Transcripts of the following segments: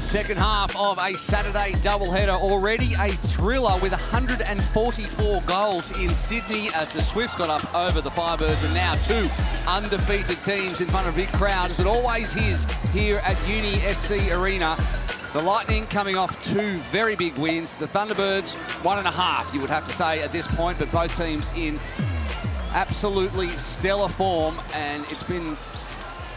Second half of a Saturday doubleheader. Already a thriller with 144 goals in Sydney as the Swifts got up over the Firebirds, and now two undefeated teams in front of a big crowd, as it always is here at Uni SC Arena. The Lightning coming off two very big wins. The Thunderbirds, 1.5, you would have to say at this point, but both teams in absolutely stellar form, and it's been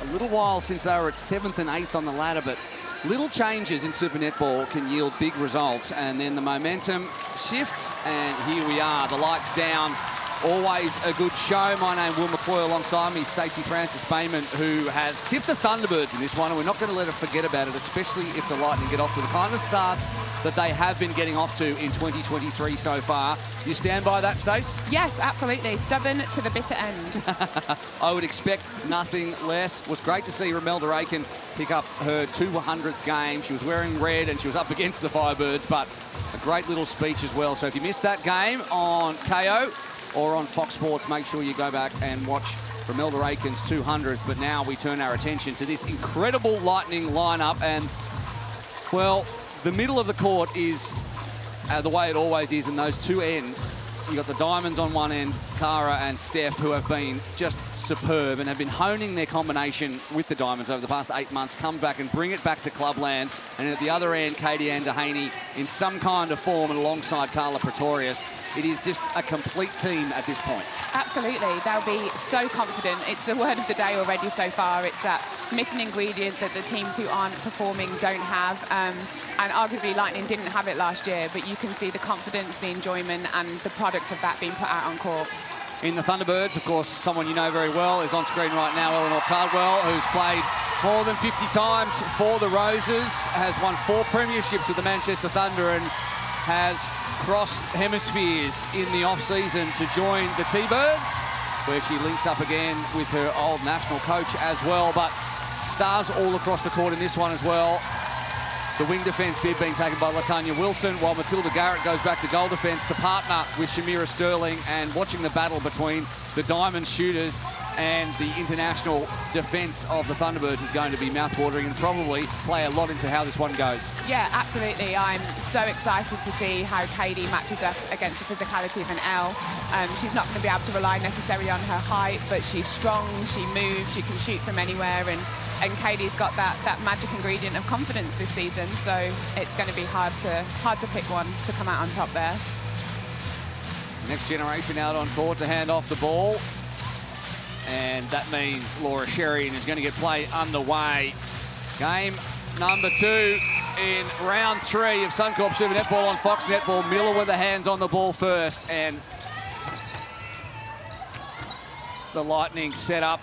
a little while since they were at 7th and 8th on the ladder, but little changes in Super Netball can yield big results, and then the momentum shifts, and here we are, the lights down. Always a good show. My name, Will McCoy, alongside me, Stacey Francis-Bayman, who has tipped the Thunderbirds in this one, and we're not going to let her forget about it, especially if the Lightning get off to the kind of starts that they have been getting off to in 2023 so far. You stand by that, Stace? Yes, absolutely. Stubborn to the bitter end. I would expect nothing less. It was great to see Romelda Aiken pick up her 200th game. She was wearing red and she was up against the Firebirds, but a great little speech as well. So if you missed that game on KO or on Fox Sports, make sure you go back and watch Romelda Aiken's 200th. But now we turn our attention to this incredible Lightning lineup, and, well, the middle of the court is the way it always is, and those two ends, you got the Diamonds on one end, Cara and Steph, who have been just superb and have been honing their combination with the Diamonds over the past 8 months, come back and bring it back to clubland. And at the other end, Katie Ann Dehaney in some kind of form, and alongside Carla Pretorius. It is just a complete team at this point. Absolutely. They'll be so confident. It's the word of the day already so far. It's that missing ingredient that the teams who aren't performing don't have. And arguably Lightning didn't have it last year, but you can see the confidence, the enjoyment, and the product of that being put out on court. In the Thunderbirds, of course, someone you know very well is on screen right now, Eleanor Cardwell, who's played more than 50 times for the Roses, has won 4 premierships with the Manchester Thunder, and has crossed hemispheres in the off-season to join the T-Birds, where she links up again with her old national coach as well. But stars all across the court in this one as well. The wing defence bid being taken by Latanya Wilson, while Matilda Garrett goes back to goal defence to partner with Shamira Sterling, and watching the battle between the Diamond shooters and the international defence of the Thunderbirds is going to be mouthwatering and probably play a lot into how this one goes. Yeah, absolutely. I'm so excited to see how Katie matches up against the physicality of an Elle. She's not going to be able to rely necessarily on her height, but she's strong, she moves, she can shoot from anywhere, and Katie's got that magic ingredient of confidence this season, so it's going to be hard to pick one to come out on top there. Next generation out on court to hand off the ball. And that means Laura Sherian is going to get play underway. Game number 2 in round 3 of Suncorp Super Netball on Fox Netball. Miller with the hands on the ball first, and the Lightning set up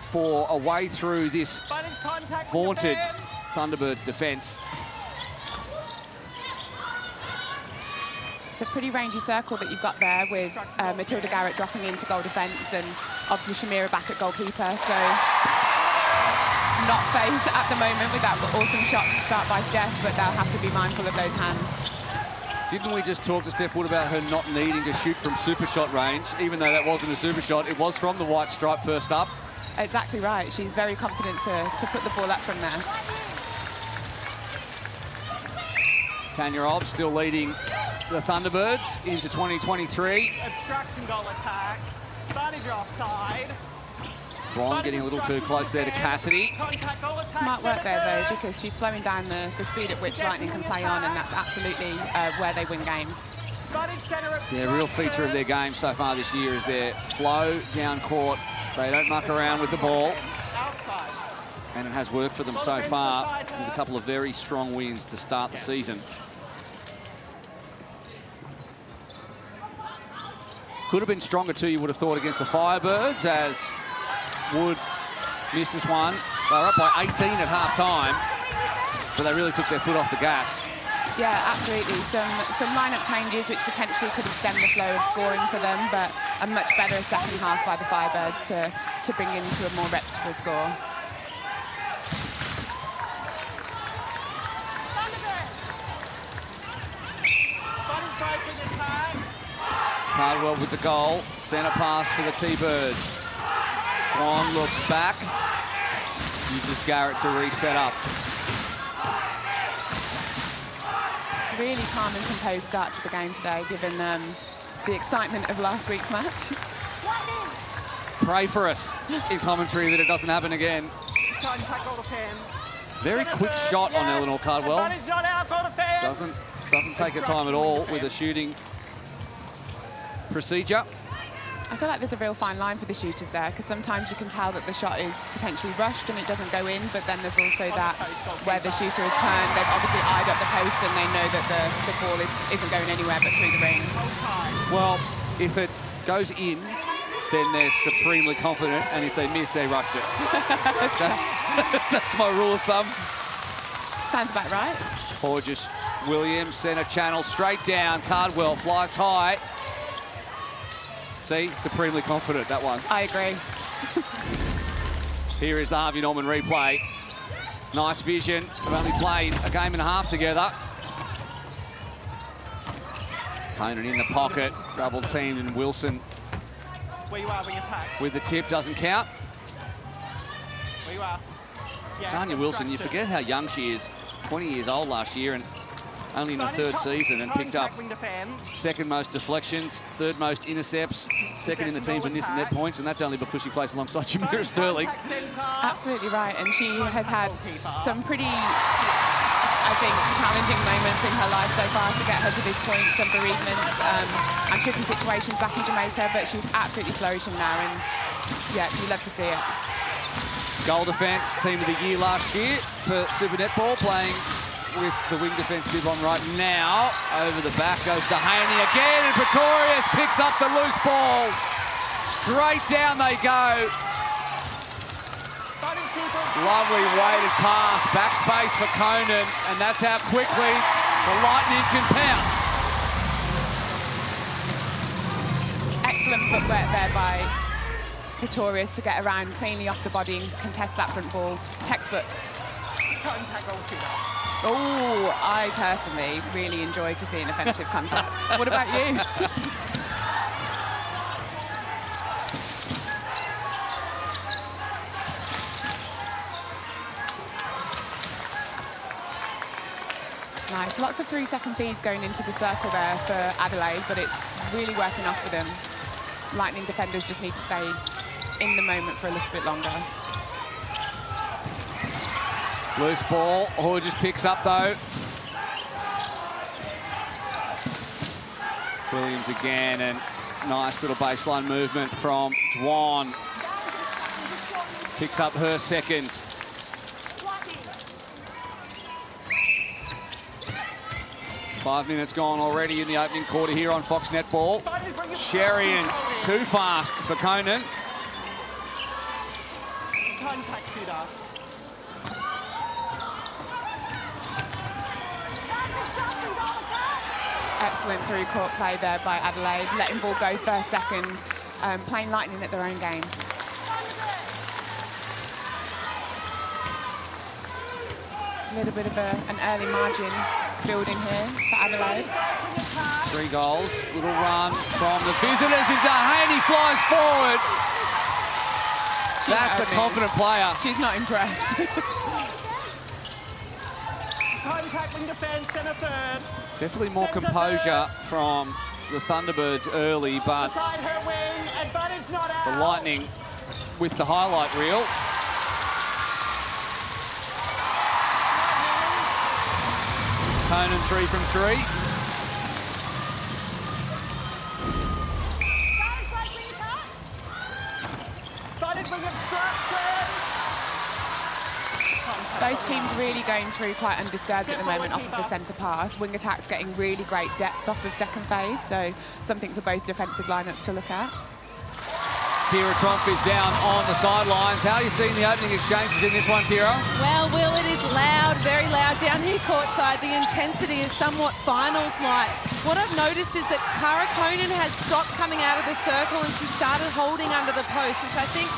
for a way through this vaunted Thunderbirds defence. It's a pretty rangy circle that you've got there, with Matilda Garrett dropping into goal defence, and obviously Shamira back at goalkeeper. So not phased at the moment with that awesome shot to start by Steph, but they'll have to be mindful of those hands. Didn't we just talk to Steph Wood about her not needing to shoot from super shot range, even though that wasn't a super shot? It was from the white stripe first up. Exactly right. She's very confident to put the ball up from there. Tanya Obb still leading the Thunderbirds into 2023. Obstruction goal attack. Advantage offside. Bron getting a little too close there to Cassidy. Smart work there, though, because she's slowing down the speed at which Lightning can play on, and that's absolutely where they win games. Yeah, real feature of their game so far this year is their flow down court. They don't muck around with the ball, and it has worked for them so far, with a couple of very strong wins to start the season. Could have been stronger too, you would have thought, against the Firebirds, as Wood misses one. They were up by 18 at half-time, but they really took their foot off the gas. Yeah, absolutely. Some lineup changes which potentially could have stemmed the flow of scoring for them, but a much better second half by the Firebirds to bring into a more reputable score. Cardwell with the goal. Centre pass for the T-Birds. Kwon looks back. Uses Garrett to reset up. really calm and composed start to the game today, given the excitement of last week's match. Pray for us in commentary that it doesn't happen again. Time tackle to Pen. Very quick shot on Eleanor Cardwell. Advantage not out, goal to Pen. Doesn't take her time at all with the shooting procedure. I feel like there's a real fine line for the shooters there, because sometimes you can tell that the shot is potentially rushed and it doesn't go in, but then there's also that where the shooter has turned, they've obviously eyed up the post and they know that the ball isn't going anywhere but through the ring. Well, if it goes in, then they're supremely confident, and if they miss, they rushed it. That's my rule of thumb. Sounds about right. Gorgeous. Williams, centre channel, straight down. Cardwell flies high. See, supremely confident, that one. I agree. Here is the Harvey Norman replay. Nice vision. We've only played a game and a half together. Conan in the pocket, double teamed, and Wilson Where you are, we attack. with the tip, doesn't count. Where you are. Yeah, Tanya Wilson, you forget how young she is. 20 years old last year and only in her third season, and picked up second most deflections, third most intercepts, second in the team for net points, and that's only because she plays alongside Jamira Sterling. Absolutely right, and she has had some pretty, I think, challenging moments in her life so far to get her to this point, some bereavements and tricky situations back in Jamaica, but she's absolutely flourishing now, and yeah, you love to see it. Goal defence, team of the year last year for Super Netball, playing with the wing defence bib on right now. Over the back goes to Haney again, and Pretorius picks up the loose ball. Straight down they go. Lovely weighted pass, backspace for Conan, and that's how quickly the Lightning can pounce. Excellent footwork there by Pretorius to get around cleanly off the body and contest that front ball. Textbook. Oh, I personally really enjoy to see an offensive contact. What about you? Nice. Lots of 3-second feeds going into the circle there for Adelaide, but it's really working off for them. Lightning defenders just need to stay in the moment for a little bit longer. Loose ball, Hodges picks up though. Williams again, and nice little baseline movement from Dwan. Picks up her second. 5 minutes gone already in the opening quarter here on Fox Netball. Sherian too fast for Conan. Excellent through-court play there by Adelaide, letting ball go first, second, playing Lightning at their own game. A little bit of an early margin building here for Adelaide. 3 goals, little run from the visitors into Haney, flies forward. That's a confident player. She's not impressed. Definitely more composure from the Thunderbirds early, but the Lightning with the highlight reel. Conan 3 from 3. Both teams really going through quite undisturbed at the moment off of the centre pass. Wing attack's getting really great depth off of second phase, so something for both defensive lineups to look at. Kira Tromp is down on the sidelines. How are you seeing the opening exchanges in this one, Kira? Well, Will, it is loud, very loud down here courtside. The intensity is somewhat finals-like. What I've noticed is that Cara Conan has stopped coming out of the circle and she started holding under the post, which I think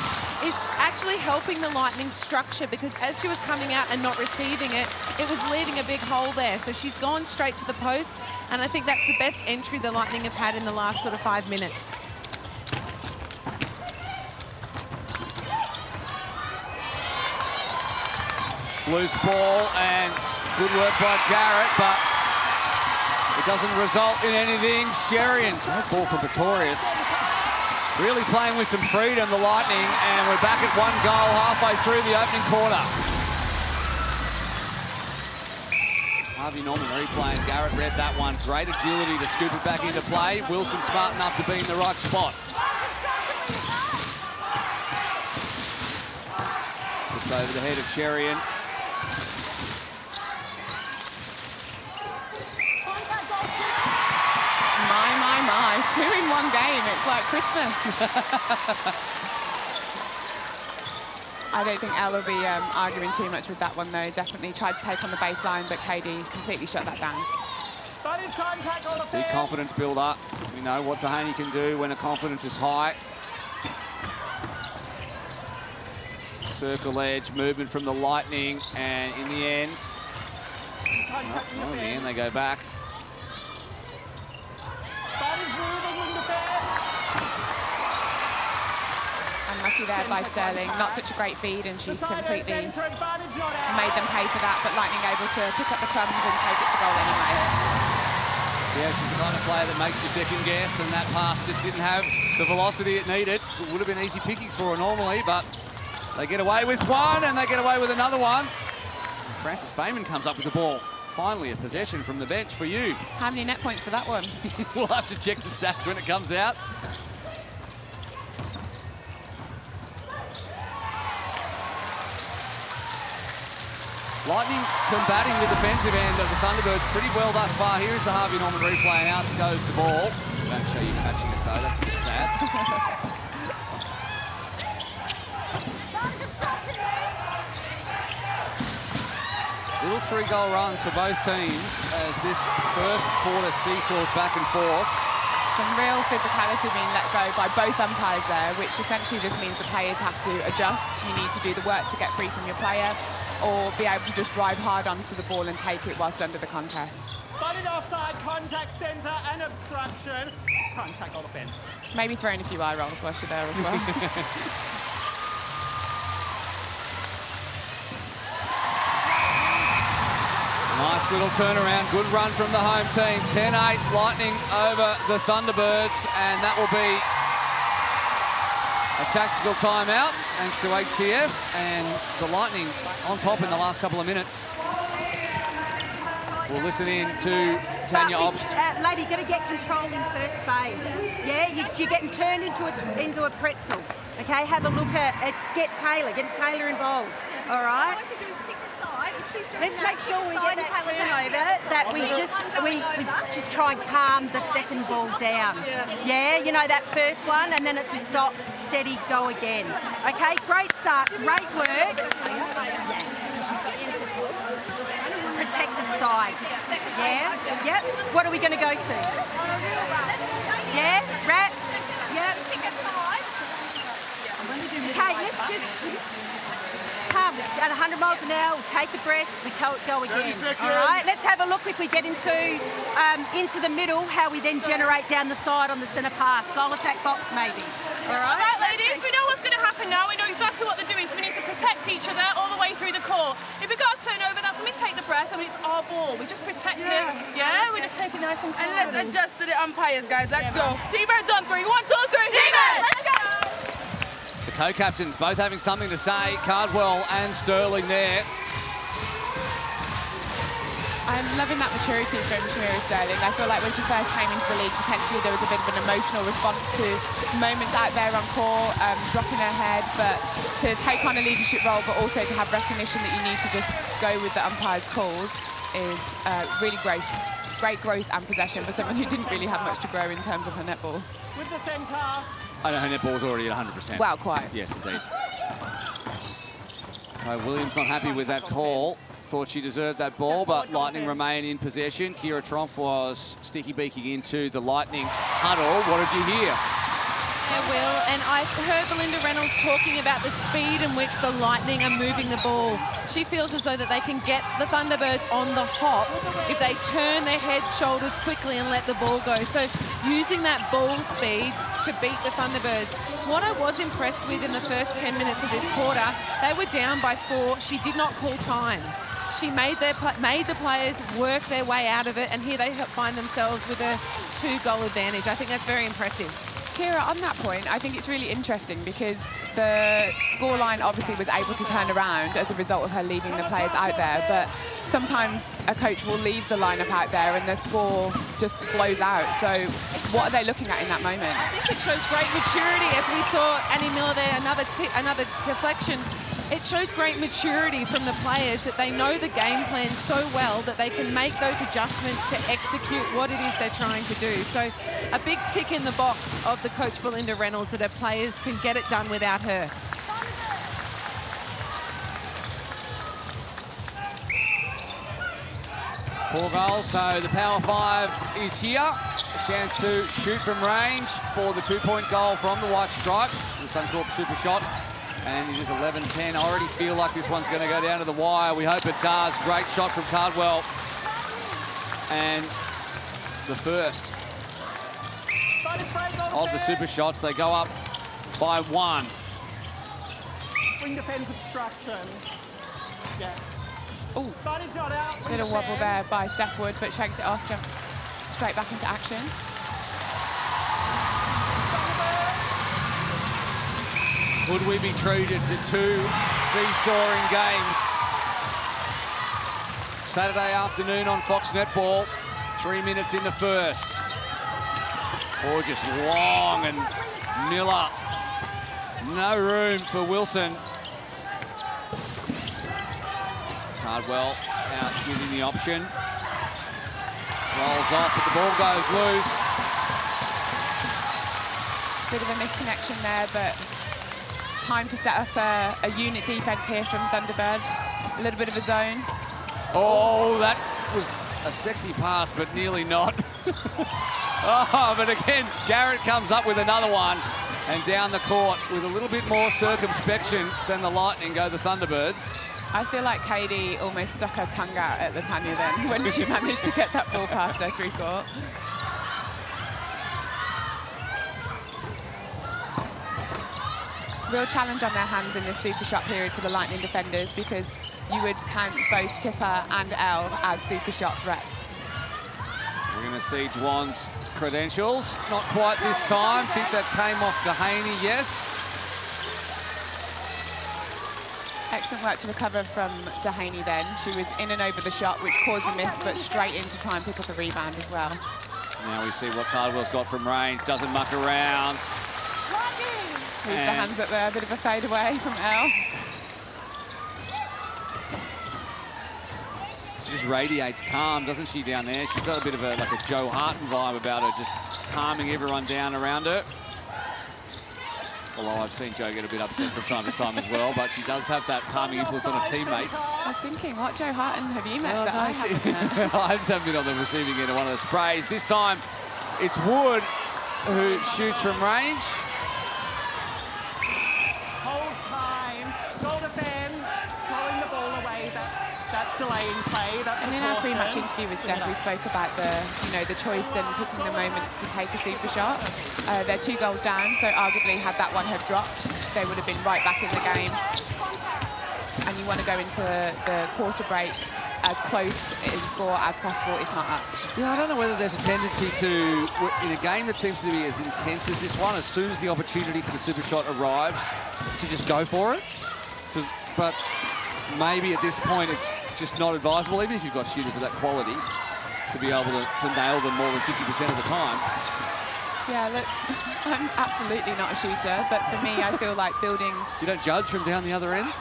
is actually helping the Lightning structure, because as she was coming out and not receiving it, it was leaving a big hole there. So she's gone straight to the post, and I think that's the best entry the Lightning have had in the last sort of 5 minutes. Loose ball, and good work by Garrett, but It doesn't result in anything. Sherian, great ball from Pretorius. Really playing with some freedom, the Lightning, and we're back at 1 goal halfway through the opening quarter. Harvey Norman replaying. Garrett read that one. Great agility to scoop it back into play. Wilson smart enough to be in the right spot. It's over the head of Sherian. My. 2 in 1 game. It's like Christmas. I don't think Elle will be arguing too much with that one, though. Definitely tried to take on the baseline, but Katie completely shut that down. Big confidence build up. We know what Tahani can do when the confidence is high. Circle edge, movement from the Lightning, and in the end, in the end they go back. Unlucky there by Sterling. Not such a great feed, and she completely made them pay for that, but Lightning able to pick up the crumbs and take it to goal anyway. Yeah, she's the kind of player that makes you second guess, and that pass just didn't have the velocity it needed. It would have been easy pickings for her normally, but they get away with one, and they get away with another one. And Frances Bayman comes up with the ball. Finally, a possession from the bench for you. How many net points for that one? We'll have to check the stats when it comes out. Lightning combating the defensive end of the Thunderbirds pretty well thus far. Here's the Harvey Norman replay, and out goes the ball. Don't show you catching it though, that's a bit sad. Little 3-goal runs for both teams as this first quarter seesaws back and forth. Some real physicality being let go by both umpires there, which essentially just means the players have to adjust. You need to do the work to get free from your player, or be able to just drive hard onto the ball and take it whilst under the contest. Spotted offside, contact centre and obstruction. Contact on the fence. Maybe throwing a few eye rolls whilst you're there as well. Nice little turnaround, good run from the home team. 10-8, Lightning over the Thunderbirds, and that will be a tactical timeout thanks to HCF, and the Lightning on top in the last couple of minutes. We'll listen in to Tanya Obst. Lady, you've got to get control in first phase. Yeah, you're getting turned into a pretzel. Okay, have a look at get Taylor involved. All right. Let's make sure we get that turnover, that we just try and calm the second ball down. Yeah, you know, that first one, and then it's a stop, steady, go again. Okay, great start, great work. Protected side. Yeah, yep. What are we going to go to? Yeah, wrap. Yep. Okay, let's just calm. At 100 miles an hour, we'll take a breath, we go again. All right, let's have a look if we get into the middle, how we then generate down the side on the centre pass. Goal attack box, maybe. All right? All right, ladies, we know what's going to happen now. We know exactly what they're doing, so we need to protect each other all the way through the court. If we got a turnover, that's when we take the breath. I mean, it's our ball. We just protect it. Yeah, we just take it nice and calm. And let's adjust to the umpires, guys. Let's go. T-Birds on 3. 1, 2, 3. T-Birds! Let's go! The co-captains both having something to say. Cardwell and Sterling there. I'm loving that maturity from Shamira Sterling. I feel like when she first came into the league, potentially there was a bit of an emotional response to moments out there on court, dropping her head, but to take on a leadership role, but also to have recognition that you need to just go with the umpire's calls is really great growth and possession for someone who didn't really have much to grow in terms of her netball. With the centre. I know her netball's already at 100%. Well, quite. Yes, indeed. Williams not happy with that call. Thought she deserved that ball, but Lightning remain in possession. Kira Tromp was sticky beaking into the Lightning huddle. What did you hear? Yeah, Will, and I heard Belinda Reynolds talking about the speed in which the Lightning are moving the ball. She feels as though that they can get the Thunderbirds on the hop if they turn their heads, shoulders quickly and let the ball go. So using that ball speed to beat the Thunderbirds. What I was impressed with in the first 10 minutes of this quarter, they were down by 4. She did not call time. She made the players work their way out of it, and here they find themselves with a 2-goal advantage. I think that's very impressive. Kira, on that point, I think it's really interesting because the scoreline obviously was able to turn around as a result of her leaving the players out there, but sometimes a coach will leave the lineup out there and the score just flows out. So what are they looking at in that moment? I think it shows great maturity, as we saw Annie Miller there, another deflection. It shows great maturity from the players that they know the game plan so well that they can make those adjustments to execute what it is they're trying to do. So a big tick in the box of the coach Belinda Reynolds that her players can get it done without her. Four goals, so the Power 5 is here. A chance to shoot from range for the 2-point goal from the white stripe. The Suncorp super shot. And it is 11-10. I already feel like this one's going to go down to the wire. We hope it does. Great shot from Cardwell. And the first of the super shots. They go up by 1. Wing defense obstruction. Yeah. Oh, Body shot out. bit of wobble there by Steph Wood, but shakes it off, jumps straight back into action. Could we be treated to 2 seesawing games? Saturday afternoon on Fox Netball. 3 minutes in the first. Gorgeous long, and Miller. No room for Wilson. Cardwell out giving the option. Rolls off, but the ball goes loose. Bit of a misconnection there, but time to set up a unit defense here from Thunderbirds. A little bit of a zone. Oh, that was a sexy pass, but nearly not. Oh, but again, Garrett comes up with another one, and down the court with a little bit more circumspection than the Lightning go the Thunderbirds. I feel like Katie almost stuck her tongue out at the Tanya then when she managed to get that ball past her through court. Real challenge on their hands in this super shot period for the Lightning defenders, because you would count both Tipper and Elle as super shot threats. We're going to see Dwan's credentials. Not quite this time. I think that came off Dehaney, yes. Excellent work to recover from Dehaney then. She was in and over the shot, which caused the miss, but straight in to try and pick up a rebound as well. Now we see what Cardwell's got from range. Doesn't muck around. Leaves the hands up there, a bit of a fade away from Elle. She just radiates calm, doesn't she, down there? She's got a bit of a Joe Harton vibe about her, just calming everyone down around her. Although I've seen Joe get a bit upset from time to time as well, but she does have that calming influence on her teammates. I was thinking, what Joe Harton have you met that no, I haven't met? I just haven't been on the receiving end of one of the sprays. This time, it's Wood who shoots from range. Hold time. Goal defend. Throwing the ball away. That's delaying play. That's And in our important. pre-match interview with Steph, we spoke about the choice and picking the moments to take a super shot. They're 2 goals down, so arguably had that one have dropped, they would have been right back in the game. And you want to go into the quarter break as close in score as possible, if not up. Yeah, I don't know whether there's a tendency to, in a game that seems to be as intense as this one, as soon as the opportunity for the super shot arrives, to just go for it. But maybe at this point it's just not advisable, even if you've got shooters of that quality, to be able to nail them more than 50% of the time. Yeah, look, I'm absolutely not a shooter, but for me, I feel like building... You don't judge from down the other end?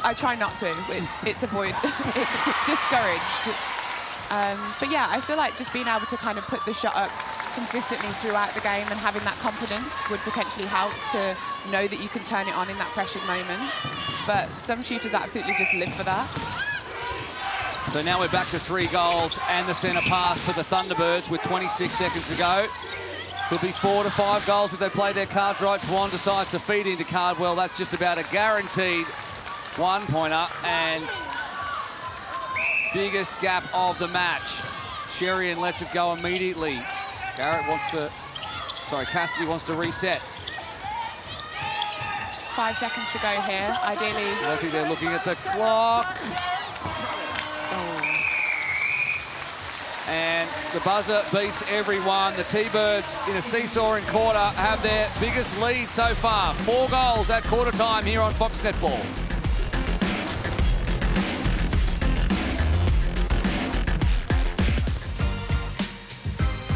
I try not to. It's it's discouraged. But yeah, I feel like just being able to kind of put the shot up consistently throughout the game and having that confidence would potentially help to know that you can turn it on in that pressured moment. But some shooters absolutely just live for that. So now we're back to 3 goals and the centre pass for the Thunderbirds with 26 seconds to go. Could be 4 to 5 goals if they play their cards right. Dwan decides to feed into Cardwell. That's just about a guaranteed 1-pointer, and biggest gap of the match. Sherian lets it go immediately. Cassidy wants to reset. 5 seconds to go here, ideally. I think they're looking at the clock. And the buzzer beats everyone. The T-Birds in a seesawing quarter have their biggest lead so far. 4 goals at quarter time here on Fox Netball.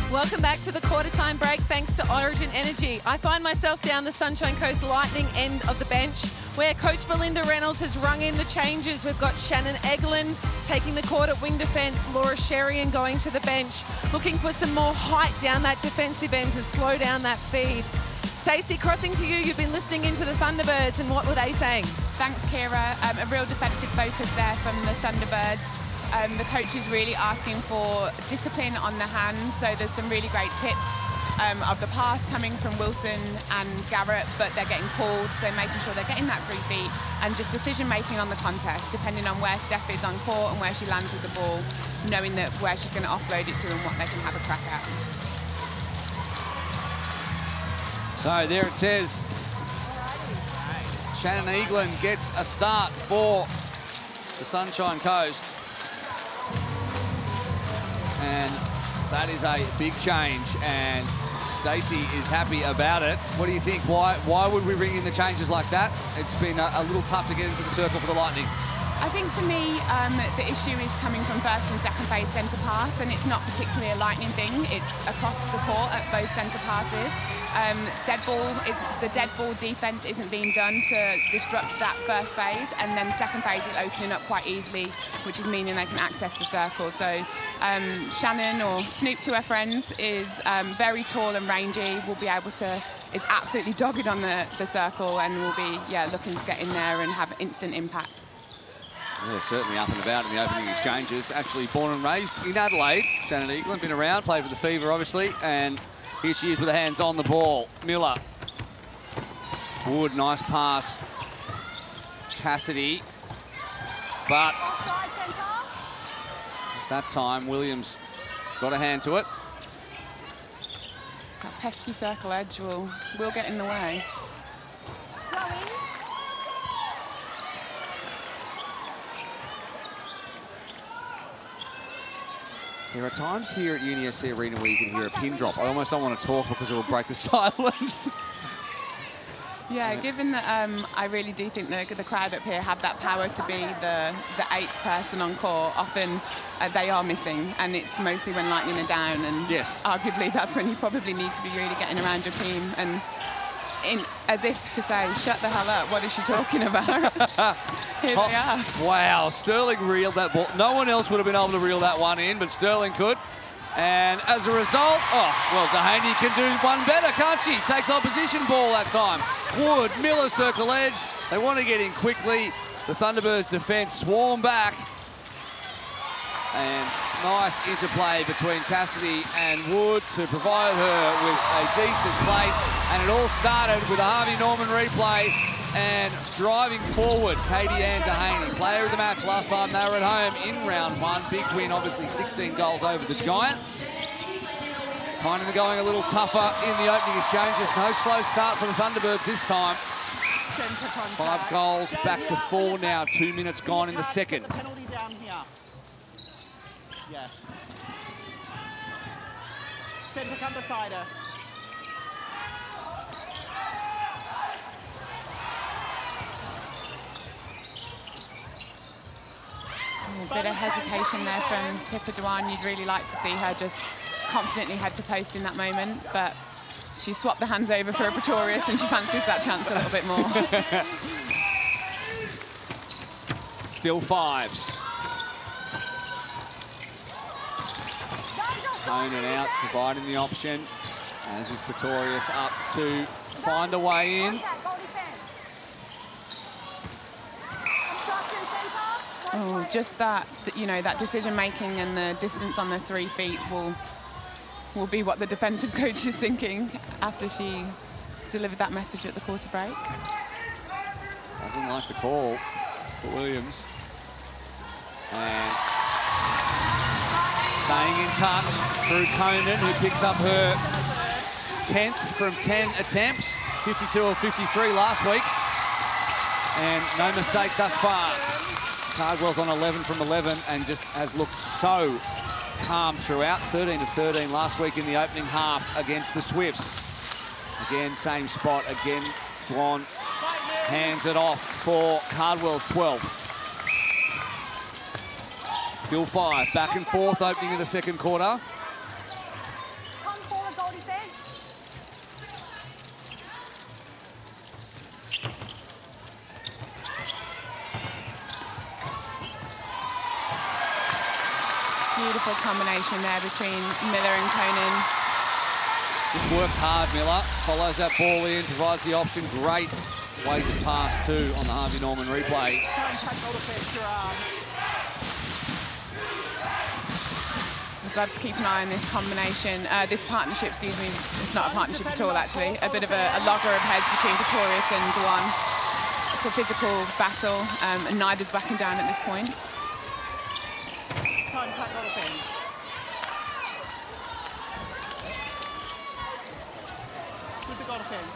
Welcome back to the quarter time break thanks to Origin Energy. I find myself down the Sunshine Coast Lightning end of the bench where Coach Belinda Reynolds has rung in the changes. We've got Shannon Eglin taking the court at wing defence, Laura Sherian going to the bench, looking for some more height down that defensive end to slow down that feed. Stacey, crossing to you, you've been listening into the Thunderbirds and what were they saying? Thanks, Kira. A real defensive focus there from the Thunderbirds. The coach is really asking for discipline on the hands, so there's some really great tips of the pass coming from Wilson and Garrett, but they're getting called, so making sure they're getting that 3 feet and just decision making on the contest, depending on where Steph is on court and where she lands with the ball, knowing that where she's going to offload it to and what they can have a crack at. So there it says, Shannon Eglin gets a start for the Sunshine Coast. And that is a big change, and Stacey is happy about it. What do you think? Why would we bring in the changes like that? It's been a little tough to get into the circle for the Lightning. I think for me, the issue is coming from first and second phase centre pass, and it's not particularly a Lightning thing. It's across the court at both centre passes. The dead ball defence isn't being done to disrupt that first phase, and then second phase is opening up quite easily, which is meaning they can access the circle. So Shannon, or Snoop to her friends, is very tall and rangy. Will be able to, is absolutely dogged on the circle, and will be looking to get in there and have instant impact. Yeah, certainly up and about in the opening exchanges. Actually born and raised in Adelaide. Shannon Eglin, been around, played for the Fever, obviously. And here she is with her hands on the ball. Miller. Wood, nice pass. Cassidy. But at that time, Williams got a hand to it. That pesky circle edge will get in the way. There are times here at UniSC Arena where you can hear a pin drop. I almost don't want to talk because it will break the silence. Yeah, given that I really do think the crowd up here have that power to be the 8th person on court, often they are missing, and it's mostly when Lightning are down, and yes, arguably that's when you probably need to be really getting around your team, and as if to say, shut the hell up, what is she talking about? Here they are. Wow, Sterling reeled that ball. No one else would have been able to reel that one in, but Sterling could. And as a result, Dehaney can do one better, can't she? Takes opposition ball that time. Wood, Miller, circle edge. They want to get in quickly. The Thunderbirds defence swarm back. And nice interplay between Cassidy and Wood to provide her with a decent place. And it all started with a Harvey Norman replay and driving forward, Katie Ann Dehaney, player of the match last time they were at home in round 1. Big win, obviously 16 goals over the Giants. Finding them going a little tougher in the opening exchanges. No slow start for the Thunderbirds this time. 5 goals, back to 4 now. 2 minutes gone in the second. Penalty down here. Yes. Centre come beside her. A bit of hesitation there from Tifa Dewan. You'd really like to see her just confidently head to post in that moment, but she swapped the hands over for a Pretorius and she fancies that chance a little bit more. Still 5. Conan out, providing the option. As is Pretorius up to find a way in. Oh, just that, that decision making and the distance on the 3 feet will be what the defensive coach is thinking after she delivered that message at the quarter break. Doesn't like the call for Williams. And staying in touch through Conan, who picks up her 10th from 10 attempts, 52 or 53 last week. And no mistake thus far. Cardwell's on 11 from 11 and just has looked so calm throughout. 13-13 last week in the opening half against the Swifts. Again, same spot. Again, Blonde hands it off for Cardwell's 12th. Still 5. Back and forth opening in the second quarter. Come forward, goal defence. Beautiful combination there between Miller and Conan. Just works hard, Miller. Follows that ball in, provides the option. Great weighted pass too on the Harvey Norman replay. I'd love to keep an eye on this combination, this partnership, excuse me. It's not a partnership at all, actually. A bit of a logger of heads between Pretorius and Dewan. It's a physical battle, and neither's backing down at this point. Contact on the fence. With the goal defence.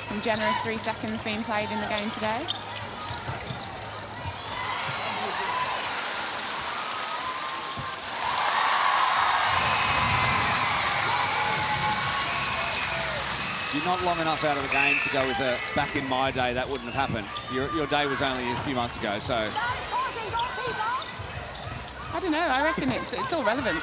Some generous 3 seconds being played in the game today. You're not long enough out of the game to go with a back in my day, that wouldn't have happened. Your day was only a few months ago, so. I don't know, I reckon it's all relevant.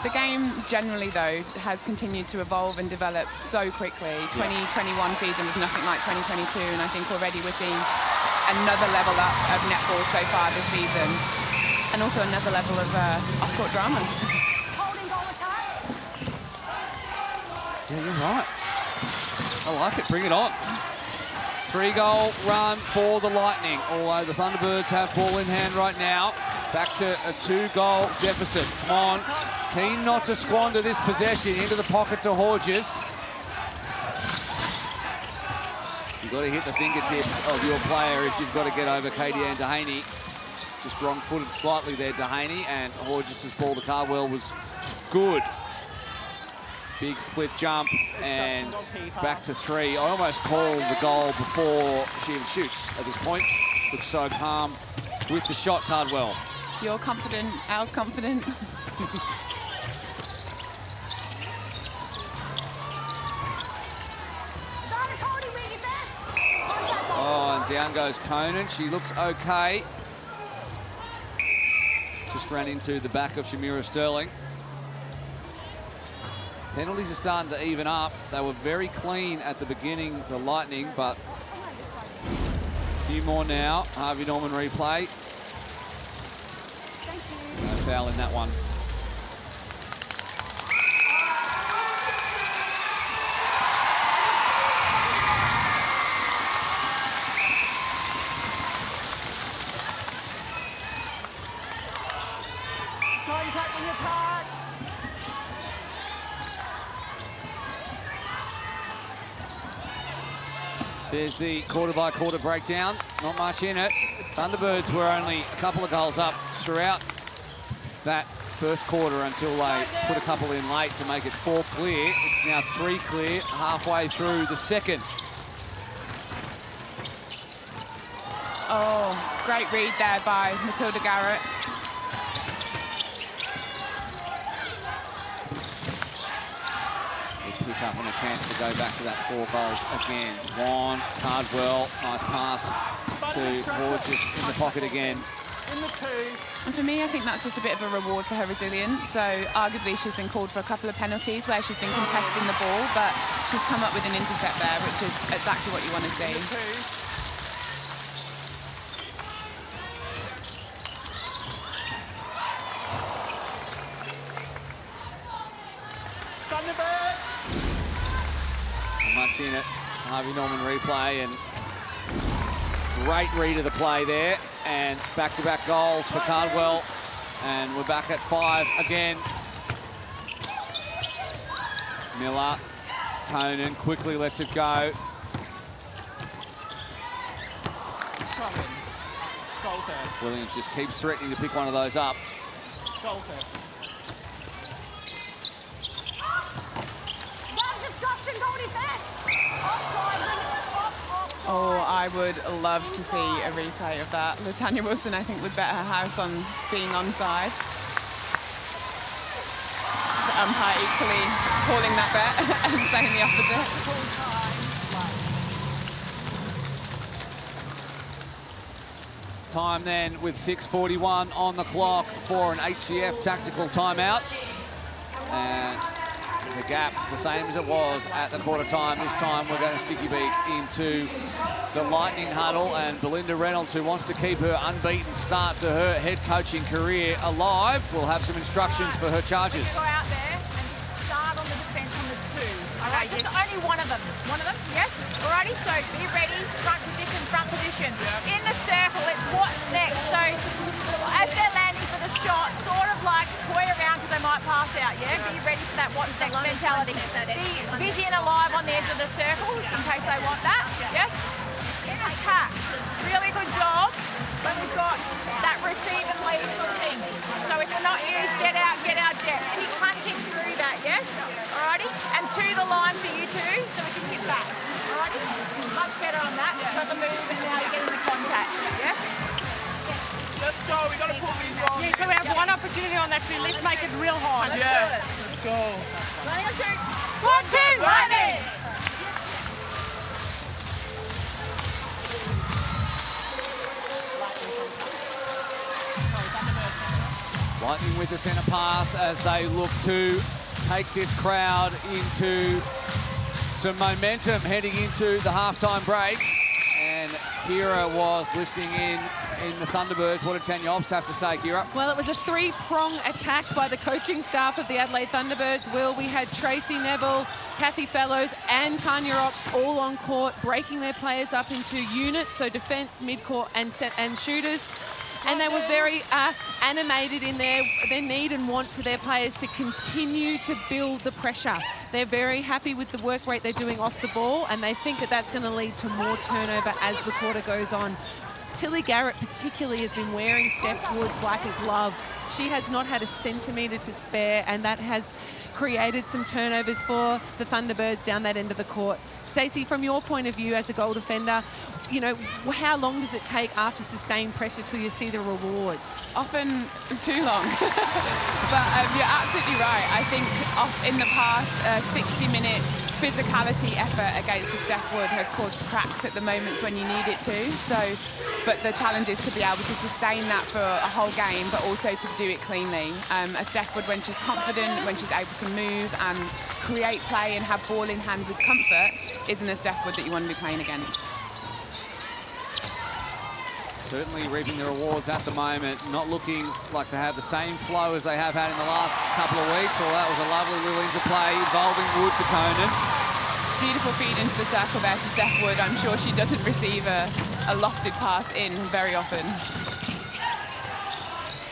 The game generally, though, has continued to evolve and develop so quickly. 2021 season was nothing like 2022, and I think already we're seeing another level up of netball so far this season, and also another level of off-court drama. Yeah, you're right. I like it. Bring it on. 3-goal run for the Lightning, although the Thunderbirds have ball in hand right now. Back to a 2-goal deficit. Come on. Keen not to squander this possession. Into the pocket to Horges. You've got to hit the fingertips of your player if you've got to get over Katie-Ann Dehaney. Just wrong-footed slightly there, Dehaney, and Horges' ball to Cardwell was good. Big split jump and back to 3. I almost called the goal before she even shoots at this point. Looks so calm with the shot, Cardwell. You're confident, Al's confident. Oh, and down goes Conan. She looks okay. Just ran into the back of Shamira Sterling. Penalties are starting to even up. They were very clean at the beginning, the Lightning, but a few more now. Harvey Norman replay. No foul in that one. Contact in attack. There's the quarter-by-quarter breakdown. Not much in it. Thunderbirds were only a couple of goals up throughout that first quarter until they put a couple in late to make it 4 clear. It's now 3 clear halfway through the second. Oh, great read there by Matilda Garrett. Pick up on a chance to go back to that 4 goals again. Juan, Cardwell, nice pass to Horges in the pocket again. In the 2. And for me, I think that's just a bit of a reward for her resilience. So arguably she's been called for a couple of penalties where she's been contesting the ball, but she's come up with an intercept there, which is exactly what you want to see. Much in it. Harvey Norman replay and great read of the play there. And back-to-back goals for Cardwell. And we're back at 5 again. Miller, Conan quickly lets it go. Williams just keeps threatening to pick one of those up. Oh, I would love to see a replay of that. Latanya Wilson, I think, would bet her house on being onside. The umpire equally calling that bet and saying the opposite. Time then with 6:41 on the clock for an HCF tactical timeout. And the gap, the same as it was at the quarter time. This time we're going to sticky beak into the Lightning huddle, and Belinda Reynolds, who wants to keep her unbeaten start to her head coaching career alive, will have some instructions for her charges. Go out there and start on the defence on the 2. Okay, just only one of them. One of them, yes? Alrighty, so be ready, front position, front position. In the circle, it's what's next. So as they're landing for the shot, sort of like toy around because they might pass out, yeah? Be ready for that what's next mentality. Be busy and alive on the edge of the circle in case they want that, yes? In attack, really good job when we've got that receive and lead sort of thing. So if you're not used, get out, jet. Keep punching through that, yes? Alrighty? And to the line for you two, so we can hit back. Alrighty? Much better on that. You've got the move and now you're getting the contact, yes? Let's go, we got to pull these on. Yeah, so we have one opportunity on that field. Let's make it real hard. Yeah, let's go. Running on 2. 1, 2, running! Lightning with the centre pass as they look to take this crowd into some momentum heading into the halftime break. And Kira was listening in the Thunderbirds. What did Tanya Ops have to say, Kira? Well, it was a 3-prong attack by the coaching staff of the Adelaide Thunderbirds. Will, we had Tracy Neville, Kathy Fellows and Tanya Ops all on court, breaking their players up into units, so defence, mid-court and shooters. And they were very animated in their need and want for their players to continue to build the pressure. They're very happy with the work rate they're doing off the ball, and they think that that's going to lead to more turnover as the quarter goes on. Tilly Garrett particularly has been wearing Steph Wood like a glove. She has not had a centimetre to spare, and that has created some turnovers for the Thunderbirds down that end of the court. Stacey, from your point of view as a goal defender, you know, how long does it take after sustained pressure till you see the rewards? Often too long. But you're absolutely right. I think in the past 60-minute physicality effort against the Steph Wood has caused cracks at the moments when you need it to. So, but the challenge is to be able to sustain that for a whole game, but also to do it cleanly. A Steph Wood, when she's confident, when she's able to move and create play and have ball in hand with comfort, isn't a Steph Wood that you want to be playing against. Certainly reaping the rewards at the moment, not looking like they have the same flow as they have had in the last couple of weeks. Well, that was a lovely little interplay involving Wood to Conan. Beautiful feed into the circle there to Steph Wood. I'm sure she doesn't receive a lofted pass in very often.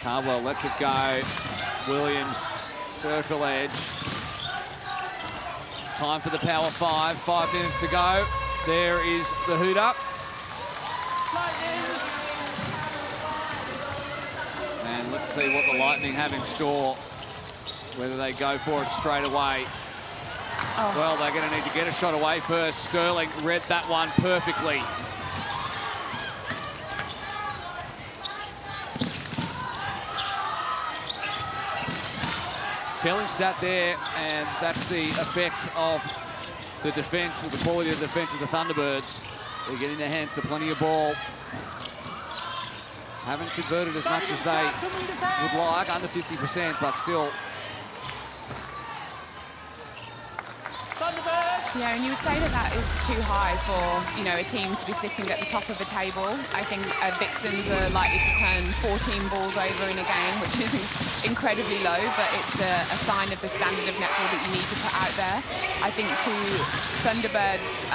Cardwell lets it go. Williams, circle edge. Time for the power 5. 5 minutes to go. There is the hoot up. And let's see what the Lightning have in store, whether they go for it straight away. Oh. Well, they're going to need to get a shot away first. Sterling read that one perfectly. Telling stat there, and that's the effect of the defence, the quality of the defence of the Thunderbirds. They're getting their hands to plenty of ball. Haven't converted as much as they would like, under 50%, but still. Yeah, and you would say that that is too high for, you know, a team to be sitting at the top of a table. I think Vixens are likely to turn 14 balls over in a game, which is incredibly low, but it's a sign of the standard of netball that you need to put out there. I think to Thunderbirds,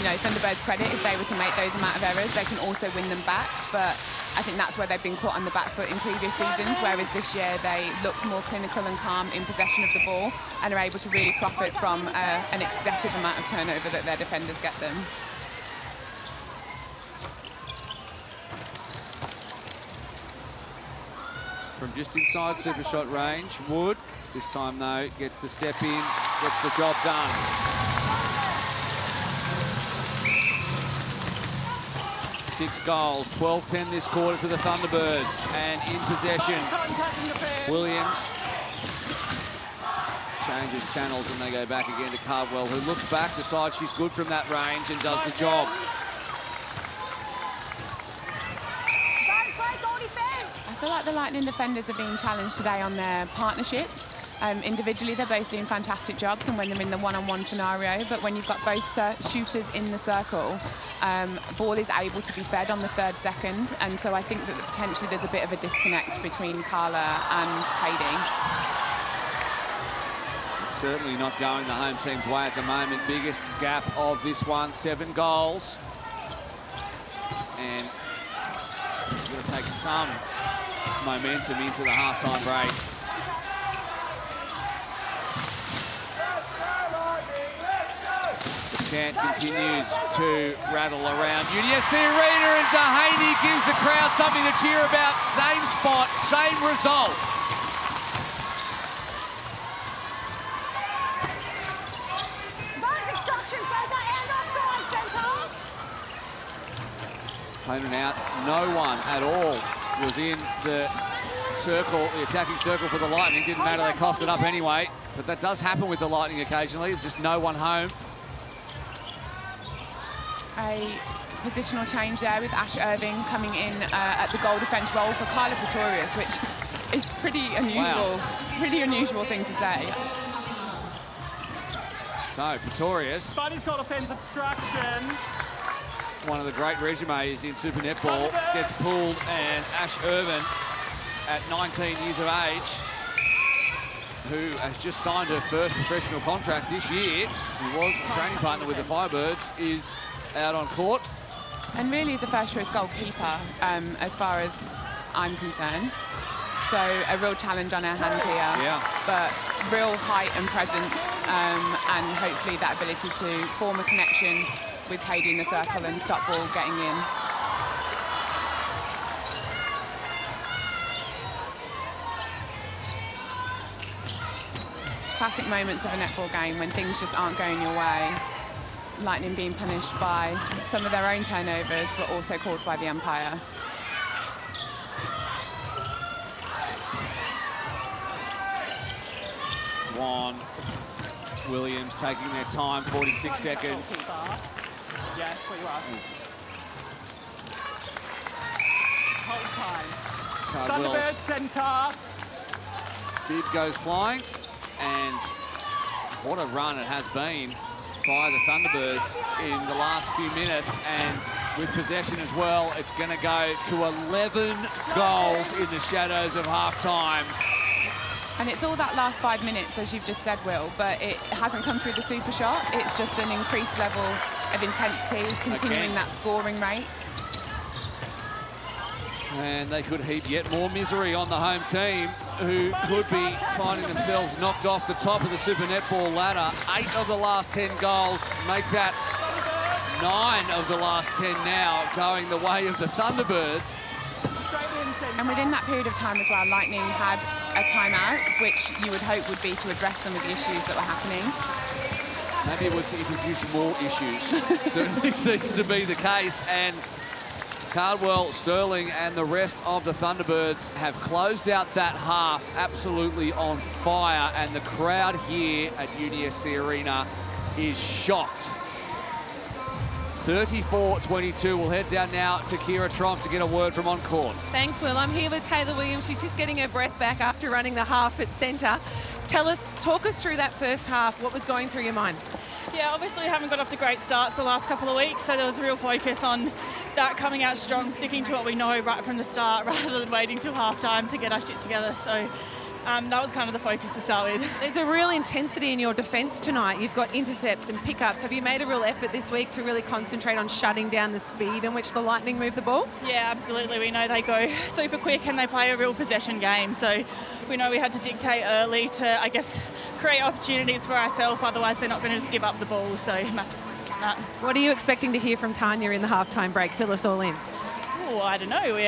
you know, Thunderbirds' credit, if they were to make those amount of errors, they can also win them back. But I think that's where they've been caught on the back foot in previous seasons, whereas this year they look more clinical and calm in possession of the ball and are able to really profit from an excessive amount of turnover that their defenders get them. From just inside super shot range, Wood, this time though, gets the step in, gets the job done. 6 goals, 12-10 this quarter to the Thunderbirds. And in possession, Williams changes channels and they go back again to Cardwell, who looks back, decides she's good from that range and does the job. I feel like the Lightning defenders are being challenged today on their partnership. Individually, they're both doing fantastic jobs and when they're in the one-on-one scenario, but when you've got both shooters in the circle, ball is able to be fed on the 3rd second, and so I think that potentially there's a bit of a disconnect between Carla and Katie. It's certainly not going the home team's way at the moment. Biggest gap of this one, 7 goals. And it's going to take some momentum into the halftime break. The chant continues to rattle around UDSC Arena, and Dehaney gives the crowd something to cheer about. Same spot, same result. Opponent out, no one at all was in the circle, the attacking circle for the Lightning. Didn't matter, they coughed it up anyway. But that does happen with the Lightning occasionally. There's just no one home. A positional change there with Ash Irving coming in at the goal defence role for Carla Pretorius, which is pretty unusual, pretty unusual thing to say. So Pretorius, Buddy's got offensive obstruction. one of the great resumes in Super Netball, gets pulled, and Ash Irvin, at 19 years of age, who has just signed her first professional contract this year, who was a training partner with the Firebirds, is out on court. And really is a first-choice goalkeeper, as far as I'm concerned. So a real challenge on our hands here. Yeah. But real height and presence, and hopefully that ability to form a connection with Katie in the circle and stop ball getting in. Classic moments of a netball game when things just aren't going your way. Lightning being punished by some of their own turnovers, but also caused by the umpire. Juan Williams taking their time, 46 seconds. Yes, we are. Whole time. Cardwell's Thunderbird centre. bib goes flying, and what a run it has been by the Thunderbirds in the last few minutes, and with possession as well, it's going to go to 11 goals in the shadows of half-time. And it's all that last 5 minutes, as you've just said, Will, but it hasn't come through the super shot. It's just an increased level of intensity, continuing that scoring rate. And they could heap yet more misery on the home team, who could be finding themselves knocked off the top of the Super Netball ladder. 8 of the last 10 goals make that 9 of the last 10 now, going the way of the Thunderbirds. And within that period of time as well, Lightning had a timeout, which you would hope would be to address some of the issues that were happening. Maybe it was to introduce more issues. Certainly seems to be the case. And Cardwell, Sterling and the rest of the Thunderbirds have closed out that half absolutely on fire. And the crowd here at UDSC Arena is shocked. 34-22. We'll head down now to Kira Tromp to get a word from on court. Thanks, Will. I'm here with Taylor Williams. She's just getting her breath back after running the half at centre. Talk us through that first half. What was going through your mind? Yeah, obviously haven't got off to great starts the last couple of weeks, so there was a real focus on that, coming out strong, sticking to what we know right from the start rather than waiting till half-time to get our shit together. So that was kind of the focus to start with. There's a real intensity in your defence tonight. You've got intercepts and pickups. Have you made a real effort this week to really concentrate on shutting down the speed in which the Lightning move the ball? Yeah, absolutely. We know they go super quick and they play a real possession game. So we know we had to dictate early to, I guess, create opportunities for ourselves. Otherwise, they're not going to just give up the ball. So what are you expecting to hear from Tanya in the halftime break? Fill us all in. Oh, I don't know. We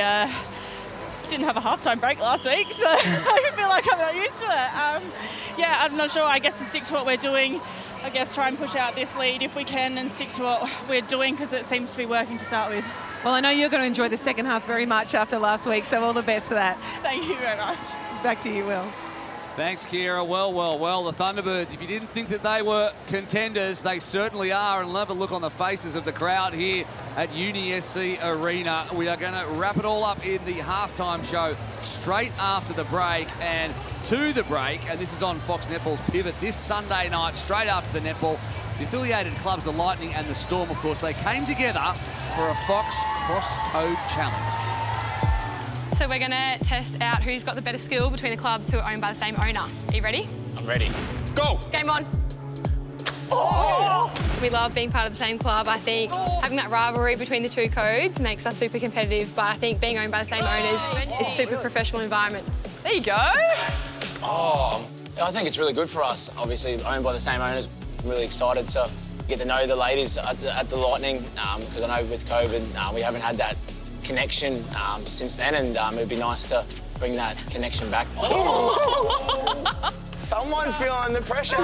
didn't have a halftime break last week, so I feel like like I'm not used to it. Yeah, I'm not sure. I guess to stick to what we're doing. I guess try and push out this lead if we can and stick to what we're doing because it seems to be working to start with. Well, I know you're going to enjoy the second half very much after last week, so all the best for that. Thank you very much. Back to you, Will. Thanks, Kira. Well, the Thunderbirds, if you didn't think that they were contenders, they certainly are. And we'll have a look on the faces of the crowd here at UniSC Arena. We are going to wrap it all up in the halftime show straight after the break. And to the break, and this is on Fox Netball's Pivot this Sunday night, straight after the netball, the affiliated clubs, the Lightning and the Storm, of course, they came together for a Fox Cross Code Challenge. So we're going to test out who's got the better skill between the clubs who are owned by the same owner. Are you ready? I'm ready. Go! Game on. Oh! We love being part of the same club. I think having that rivalry between the two codes makes us super competitive, but I think being owned by the same owners is a super professional environment. There you go. Oh, I think it's really good for us. Obviously, owned by the same owners. I'm really excited to get to know the ladies at the Lightning because I know with COVID we haven't had that connection since then, and it'd be nice to bring that connection back. Someone's feeling the pressure.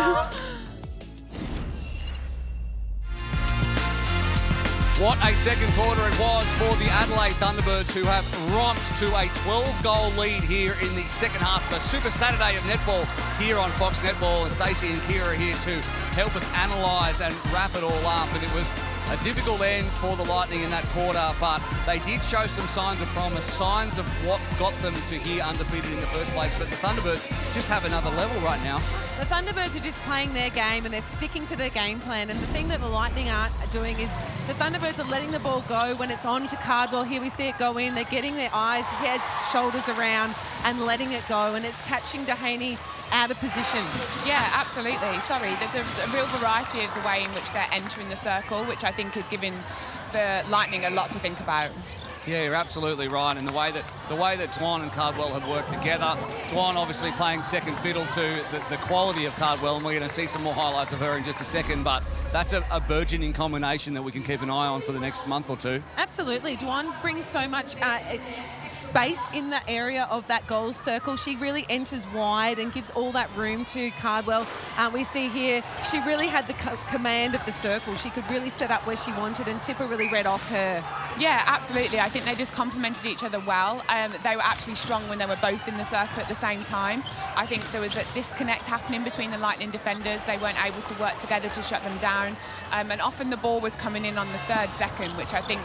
What a second quarter it was for the Adelaide Thunderbirds, who have romped to a 12-goal lead here in the second half of a Super Saturday of netball here on Fox Netball. And Stacey and Kira are here to help us analyse and wrap it all up. And it was a difficult end for the Lightning in that quarter, but they did show some signs of promise, signs of what got them to here undefeated in the first place. But the Thunderbirds just have another level right now. The Thunderbirds are just playing their game and they're sticking to their game plan. And the thing that the Lightning aren't doing is the Thunderbirds are letting the ball go when it's on to Cardwell. Here we see it go in. They're getting their eyes, heads, shoulders around and letting it go. And it's catching Dehaney out of position. Yeah, absolutely. Sorry, there's a real variety of the way in which they're entering the circle, which I think is giving the Lightning a lot to think about. Yeah, you're absolutely right. And the way that Dwan and Cardwell have worked together, Dwan obviously playing second fiddle to the quality of Cardwell, and we're going to see some more highlights of her in just a second, but that's a burgeoning combination that we can keep an eye on for the next month or two. Absolutely. Dwan brings so much space in the area of that goal circle. She really enters wide and gives all that room to Cardwell. We see here she really had the command of the circle. She could really set up where she wanted, and Tipper really read off her. Yeah, absolutely. I think they just complemented each other well. They were actually strong when they were both in the circle at the same time. I think there was a disconnect happening between the Lightning defenders. They weren't able to work together to shut them down. And often the ball was coming in on the third second, which I think,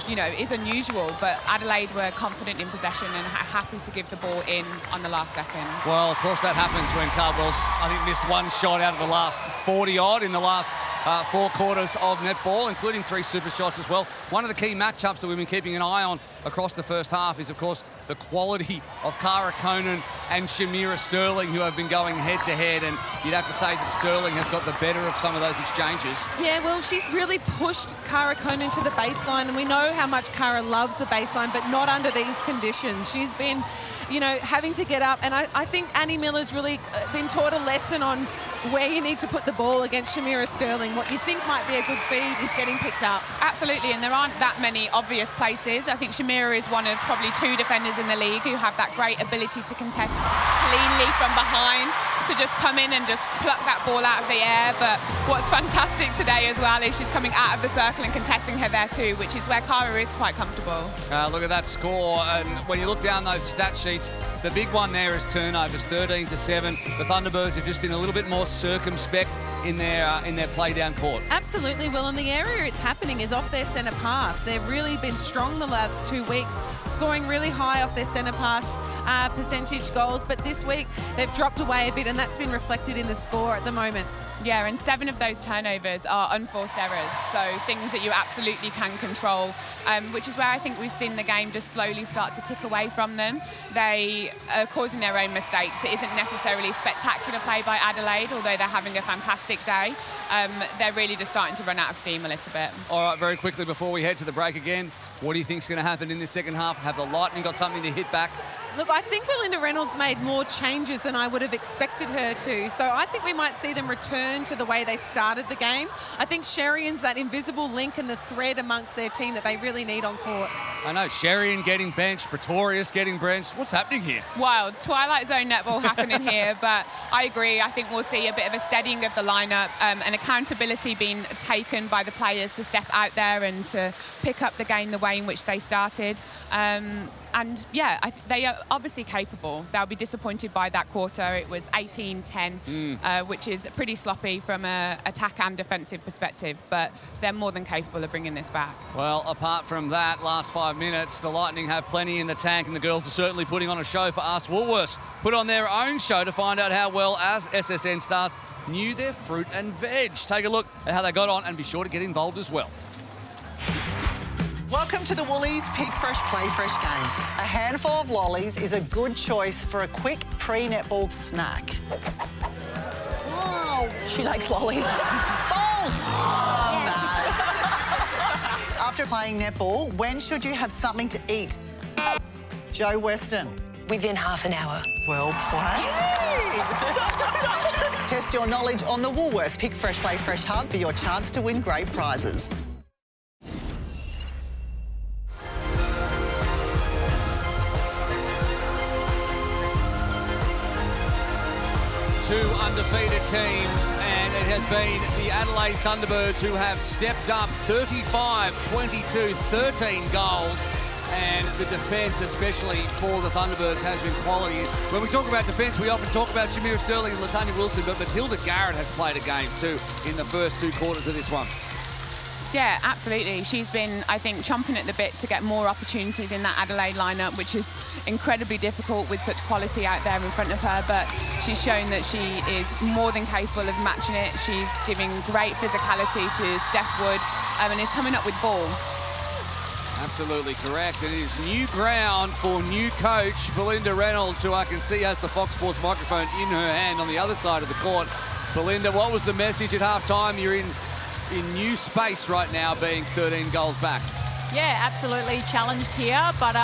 you know, is unusual. But Adelaide were confident in possession and happy to give the ball in on the last second. Well, of course that happens when Cardwell's, I think, missed one shot out of the last 40-odd in the last 4 quarters of netball, including 3 super shots as well. One of the key matchups that we've been keeping an eye on across the first half is, of course, the quality of Cara Conan and Shamira Sterling, who have been going head-to-head, and you'd have to say that Sterling has got the better of some of those exchanges. Yeah, well, she's really pushed Cara Conan to the baseline, and we know how much Cara loves the baseline, but not under these conditions. She's been, you know, having to get up, and I think Annie Miller's really been taught a lesson on where you need to put the ball against Shamira Sterling. What you think might be a good feed is getting picked up. Absolutely, and there aren't that many obvious places. I think Shamira is one of probably 2 defenders in the league who have that great ability to contest cleanly from behind, to just come in and just pluck that ball out of the air. But what's fantastic today as well is she's coming out of the circle and contesting her there too, which is where Cara is quite comfortable. Look at that score, and when you look down those stat sheets, the big one there is turnovers, 13-7. The Thunderbirds have just been a little bit more circumspect in their play down court. Absolutely, Will, and the area it's happening is off their centre pass. They've really been strong the last 2 weeks, scoring really high off their centre pass percentage goals, but this week they've dropped away a bit, and that's been reflected in the score at the moment. Yeah, and 7 of those turnovers are unforced errors, so things that you absolutely can control, which is where I think we've seen the game just slowly start to tick away from them. They are causing their own mistakes. It isn't necessarily spectacular play by Adelaide, although they're having a fantastic day. They're really just starting to run out of steam a little bit. All right, very quickly before we head to the break again, What do you think's going to happen in this second half? Have the Lightning got something to hit back? Look, I think Belinda Reynolds made more changes than I would have expected her to. So I think we might see them return to the way they started the game. I think Sherion's that invisible link and the thread amongst their team that they really need on court. I know, Sherian getting benched, Pretorius getting benched. What's happening here? Wild. Twilight Zone netball happening here, but I agree. I think we'll see a bit of a steadying of the lineup and accountability being taken by the players to step out there and to pick up the game the way in which they started. And yeah, they are obviously capable. They'll be disappointed by that quarter. It was 18-10, which is pretty sloppy from an attack and defensive perspective, but they're more than capable of bringing this back. Well, apart from that, last 5 minutes, the Lightning have plenty in the tank, and the girls are certainly putting on a show for us. Woolworths put on their own show to find out how well as SSN stars knew their fruit and veg. Take a look at how they got on and be sure to get involved as well. Welcome to the Woolies Pick Fresh, Play Fresh game. A handful of lollies is a good choice for a quick pre-netball snack. Oh, she likes lollies. Balls! Oh, bad. After playing netball, when should you have something to eat? Joe Weston. Within half an hour. Well played. Test your knowledge on the Woolworths Pick Fresh, Play Fresh Hub for your chance to win great prizes. 2 undefeated teams, and it has been the Adelaide Thunderbirds who have stepped up 35, 22, 13 goals. And the defence, especially for the Thunderbirds, has been quality. When we talk about defence, we often talk about Shamira Sterling and Latanya Wilson, but Matilda Garrett has played a game too in the first 2 quarters of this one. Yeah, absolutely. She's been, I think, chomping at the bit to get more opportunities in that Adelaide lineup, which is incredibly difficult with such quality out there in front of her. But she's shown that she is more than capable of matching it. She's giving great physicality to Steph Wood and is coming up with ball. Absolutely correct. It is new ground for new coach Belinda Reynolds, who I can see has the Fox Sports microphone in her hand on the other side of the court. Belinda, what was the message at halftime? You're in new space right now, being 13 goals back. Yeah, absolutely challenged here, but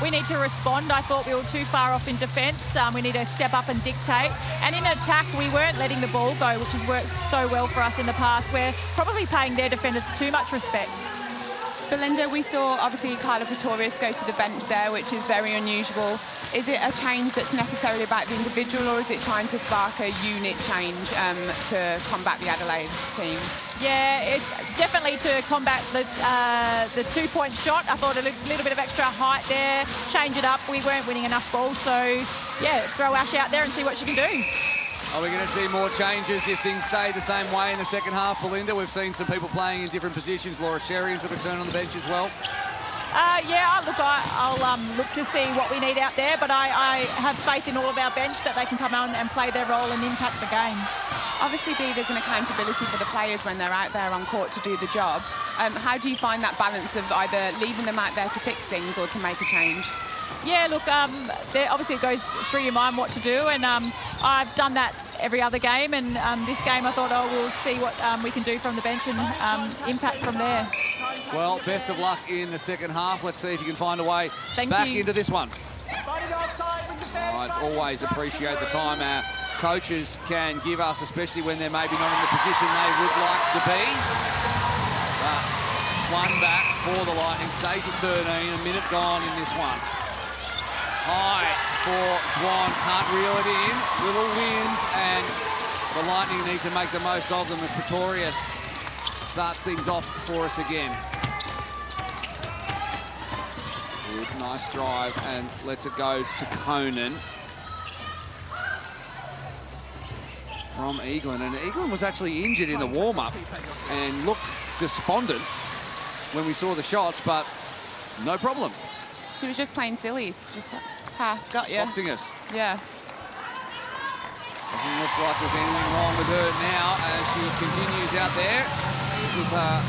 we need to respond. I thought we were too far off in defence. We need to step up and dictate. And in attack, we weren't letting the ball go, which has worked so well for us in the past. We're probably paying their defenders too much respect. Belinda, we saw obviously Kyla Pretorius go to the bench there, which is very unusual. Is it a change that's necessarily about the individual, or is it trying to spark a unit change to combat the Adelaide team? Yeah, it's definitely to combat the 2-point shot. I thought a little bit of extra height there, change it up. We weren't winning enough balls, so yeah, throw Ash out there and see what she can do. Are we going to see more changes if things stay the same way in the second half, Belinda? We've seen some people playing in different positions. Laura Sherian took a turn on the bench as well. Yeah, look, I'll look to see what we need out there, but I have faith in all of our bench that they can come on and play their role and impact the game. Obviously, there's an accountability for the players when they're out there on court to do the job. How do you find that balance of either leaving them out there to fix things or to make a change? Yeah, look, obviously it goes through your mind what to do, and I've done that every other game, and this game I thought, we'll see what we can do from the bench and impact from there. Well, best of luck in the second half. Let's see if you can find a way back into this one. I'd always appreciate the time our coaches can give us, especially when they're maybe not in the position they would like to be. One back for the Lightning, stays at 13, a minute gone in this one. High for Dwan, can't reel it in, little wins, and the Lightning need to make the most of them as Pretorius starts things off for us again. Good, nice drive, and lets it go to Conan. From Eaglin, and Eaglin was actually injured in the warm-up and looked despondent when we saw the shots, but no problem. She was just playing sillies, just like, got you. Boxing us. Yeah. Doesn't look like there's anything wrong with her now as she continues out there with her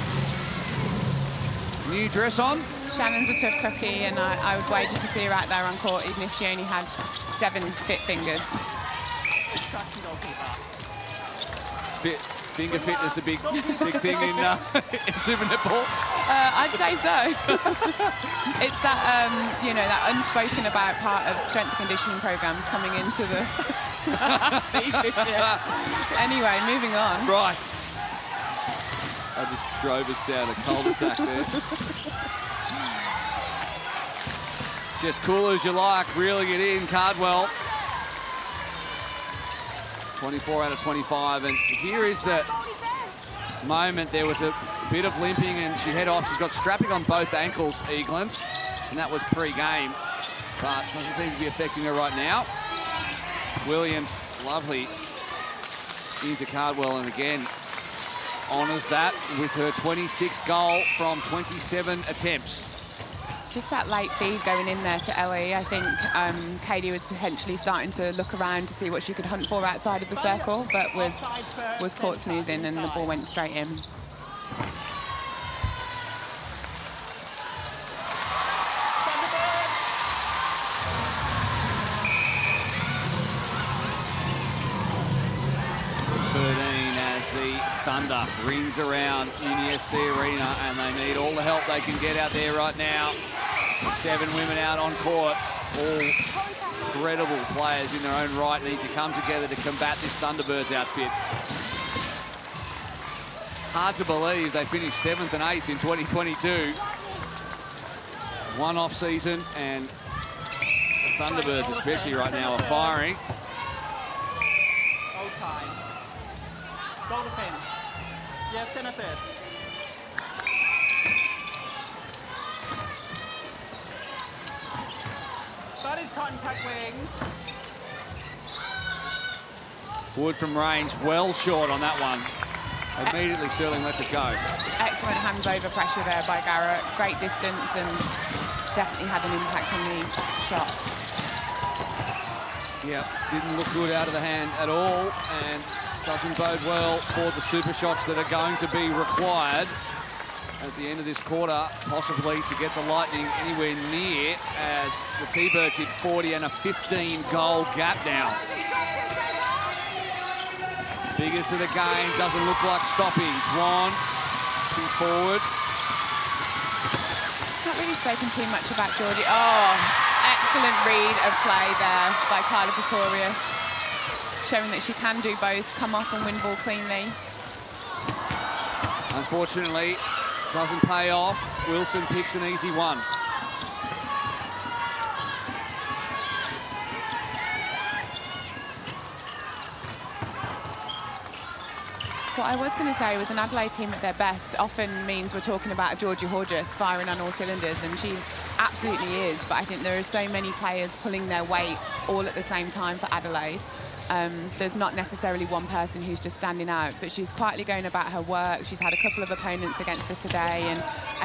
new dress on. Shannon's a tough cookie, and I would wager to see her out there on court, even if she only had 7 fit fingers. Fit finger fitness a big thing in Super Netball? I'd say so. It's that, you know, that unspoken about part of strength conditioning programs coming into the leadership. Anyway, moving on. Right. I just drove us down a cul-de-sac there. Just cool as you like, reeling it in, Cardwell. 24 out of 25, and here is the moment. There was a bit of limping and she head off. She's got strapping on both ankles, Eagland, and that was pre-game, but doesn't seem to be affecting her right now. Williams, lovely into Cardwell, and again honours that with her 26th goal from 27 attempts. Just that late feed going in there to Ellie. I think Katie was potentially starting to look around to see what she could hunt for outside of the circle, but was caught snoozing and the ball went straight in. Thunder rings around UniSC Arena, and they need all the help they can get out there right now. 7 women out on court, all incredible players in their own right, need to come together to combat this Thunderbirds outfit. Hard to believe they finished 7th and 8th in 2022. One off season, and the Thunderbirds especially right now are firing. Goal time. Goal defense. Yes, center third. That is contact wing. Wood from range, well short on that one. Immediately Sterling lets it go. Excellent hands over pressure there by Garrett. Great distance and definitely had an impact on the shot. Yeah, didn't look good out of the hand at all, and doesn't bode well for the super shots that are going to be required at the end of this quarter, possibly to get the Lightning anywhere near, as the T-Birds hit 40 and a 15-goal gap now. Biggest of the game, doesn't look like stopping. Dwan, forward. Not really spoken too much about Georgie. Oh, excellent read of play there by Kyla Pretorius, showing that she can do both, come off and win ball cleanly. Unfortunately, doesn't pay off. Wilson picks an easy one. What I was going to say was an Adelaide team at their best often means we're talking about a Georgie Horgis firing on all cylinders, and she absolutely is, but I think there are so many players pulling their weight all at the same time for Adelaide. There's not necessarily one person who's just standing out, but she's quietly going about her work. She's had a couple of opponents against her today, and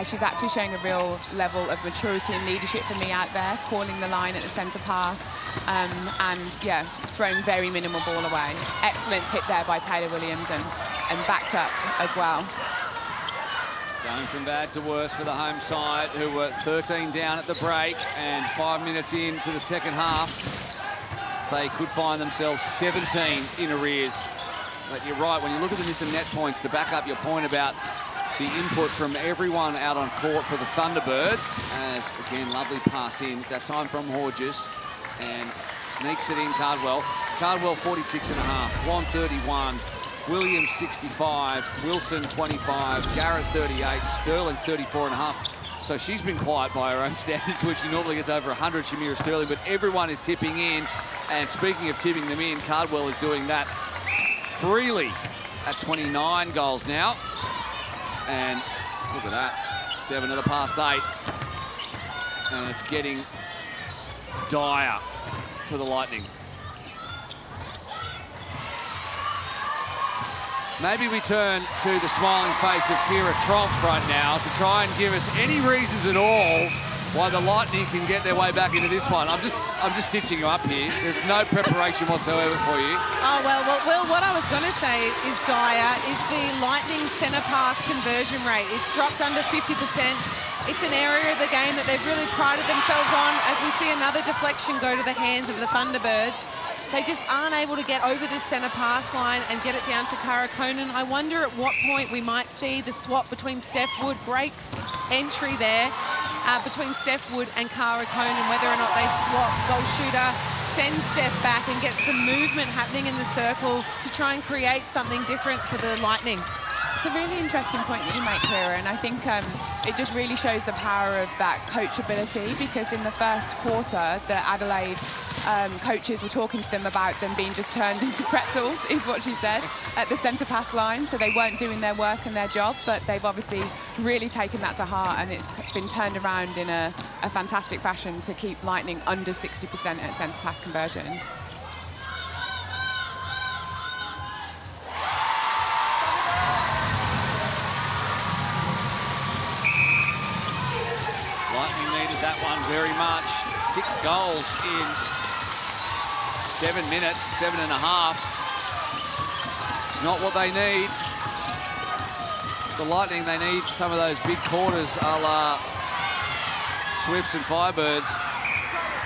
she's actually showing a real level of maturity and leadership for me out there, calling the line at the centre pass, and yeah, throwing very minimal ball away. Excellent tip there by Taylor Williams, and backed up as well. Going from bad to worse for the home side, who were 13 down at the break, and 5 minutes into the second half, they could find themselves 17 in arrears. But you're right, when you look at the miss and net points, to back up your point about the input from everyone out on court for the Thunderbirds, as again, lovely pass in, that time from Horgis, and sneaks it in Cardwell. Cardwell 46 and a half, Dwan 31, Williams 65, Wilson 25, Garrett 38, Sterling 34 and a half. So she's been quiet by her own standards, which she normally gets over 100, Shamira Sterling, but everyone is tipping in. And speaking of tipping them in, Cardwell is doing that freely at 29 goals now. And look at that, 7 of the past 8. And it's getting dire for the Lightning. Maybe we turn to the smiling face of Kira Tromp right now to try and give us any reasons at all why the Lightning can get their way back into this one. I'm just stitching you up here. There's no preparation whatsoever for you. Oh, well, what I was going to say is dire is the Lightning centre pass conversion rate. It's dropped under 50%. It's an area of the game that they've really prided themselves on, as we see another deflection go to the hands of the Thunderbirds. they just aren't able to get over this centre pass line and get it down to Cara Conan. I wonder at what point we might see the swap between Steph Wood. Great entry there between Steph Wood and Cara Conan, whether or not they swap. Goal shooter sends Steph back and get some movement happening in the circle to try and create something different for the Lightning. It's a really interesting point that you make, Kira, and I think it just really shows the power of that coachability, because in the first quarter, the Adelaide coaches were talking to them about them being just turned into pretzels, is what she said, at the centre pass line, so they weren't doing their work and their job, but they've obviously really taken that to heart, and it's been turned around in a fantastic fashion to keep Lightning under 60% at centre pass conversion. Lightning needed that one very much. 6 goals in 7 minutes, 7.5. It's not what they need. The Lightning, they need some of those big quarters a la Swifts and Firebirds.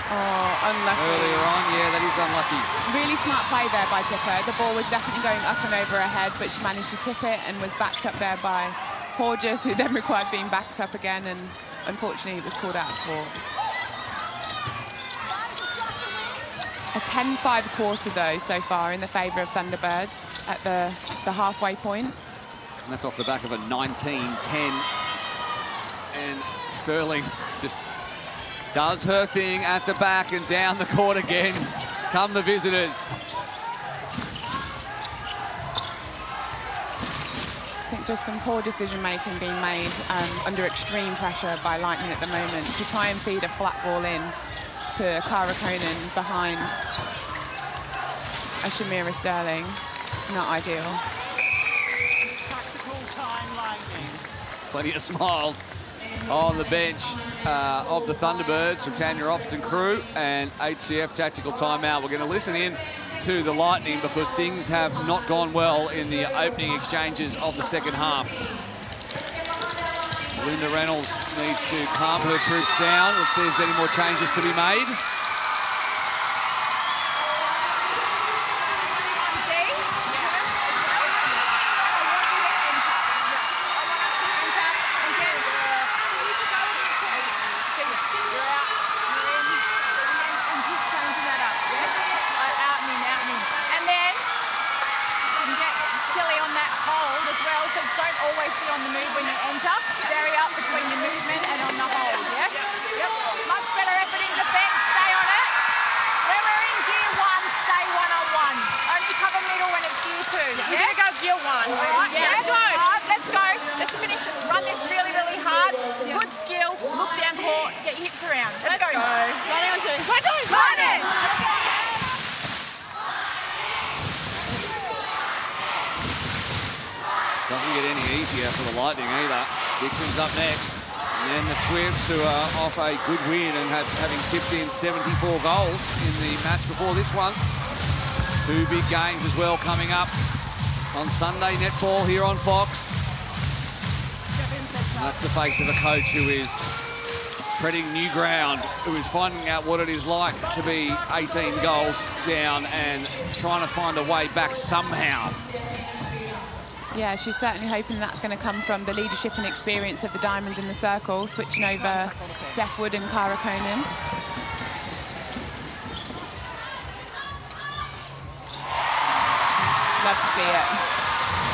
Oh, unlucky. Earlier on, yeah, that is unlucky. Really smart play there by Tipper. The ball was definitely going up and over her head, but she managed to tip it and was backed up there by Porges, who then required being backed up again, and unfortunately, it was called out for a 10-5 quarter, though, so far in the favour of Thunderbirds at the halfway point. And that's off the back of a 19-10. And Sterling just does her thing at the back and down the court again. Come the visitors. I think just some poor decision-making being made under extreme pressure by Lightning at the moment to try and feed a flat ball in to Cara Conan behind a Shamira Sterling. Not ideal. Tactical time, Lightning. Plenty of smiles on the bench of the Thunderbirds from Tanya Opston crew and HCF tactical timeout. We're going to listen in to the Lightning because things have not gone well in the opening exchanges of the second half. Linda Reynolds needs to calm her troops down. Let's see if there's any more changes to be made. Doesn't get any easier for the Lightning either. Dixon's up next. And then the Swifts, who are off a good win and having tipped in 74 goals in the match before this one. 2 big games as well coming up on Sunday. Netball here on Fox. And that's the face of a coach who is treading new ground, who is finding out what it is like to be 18 goals down and trying to find a way back somehow. Yeah, she's certainly hoping that's going to come from the leadership and experience of the Diamonds in the circle, switching over Steph Wood and Cara Conan. Love to see it.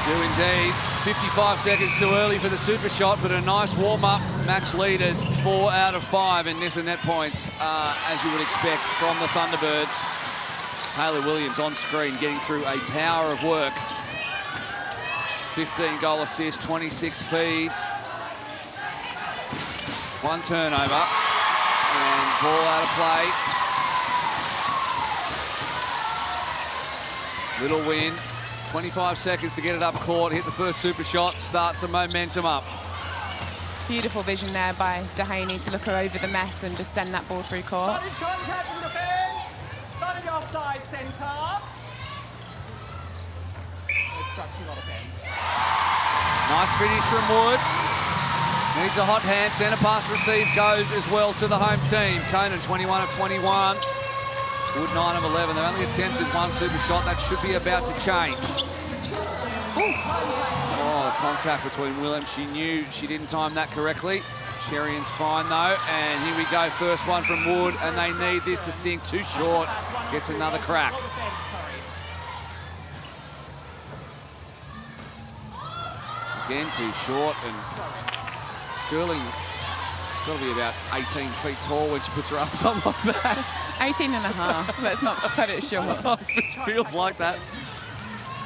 Do indeed. 55 seconds too early for the super shot, but a nice warm-up. Match leaders 4 out of 5 in Nissa net points, as you would expect from the Thunderbirds. Taylor Williams on screen getting through a power of work. 15 goal assist, 26 feeds. 1 turnover. And ball out of play. Little win. 25 seconds to get it up court, hit the first super shot, start some momentum up. Beautiful vision there by Dehaney to look her over the mess and just send that ball through court. Contact in defence. Not in the offside centre. Obstruction of offence. Nice finish from Wood. Needs a hot hand. Centre pass receive goes as well to the home team. Conan 21 of 21. Wood 9 of 11. They've only attempted one super shot. That should be about to change. Ooh. Oh, the contact between Williams. She knew she didn't time that correctly. Sherion's fine though, and here we go. First one from Wood, and they need this to sink. Too short. Gets another crack. Again, too short, and Sterling's got to be about 18 feet tall when she puts her arms up like that. 18 and a half. Let's not cut it short. It feels like that.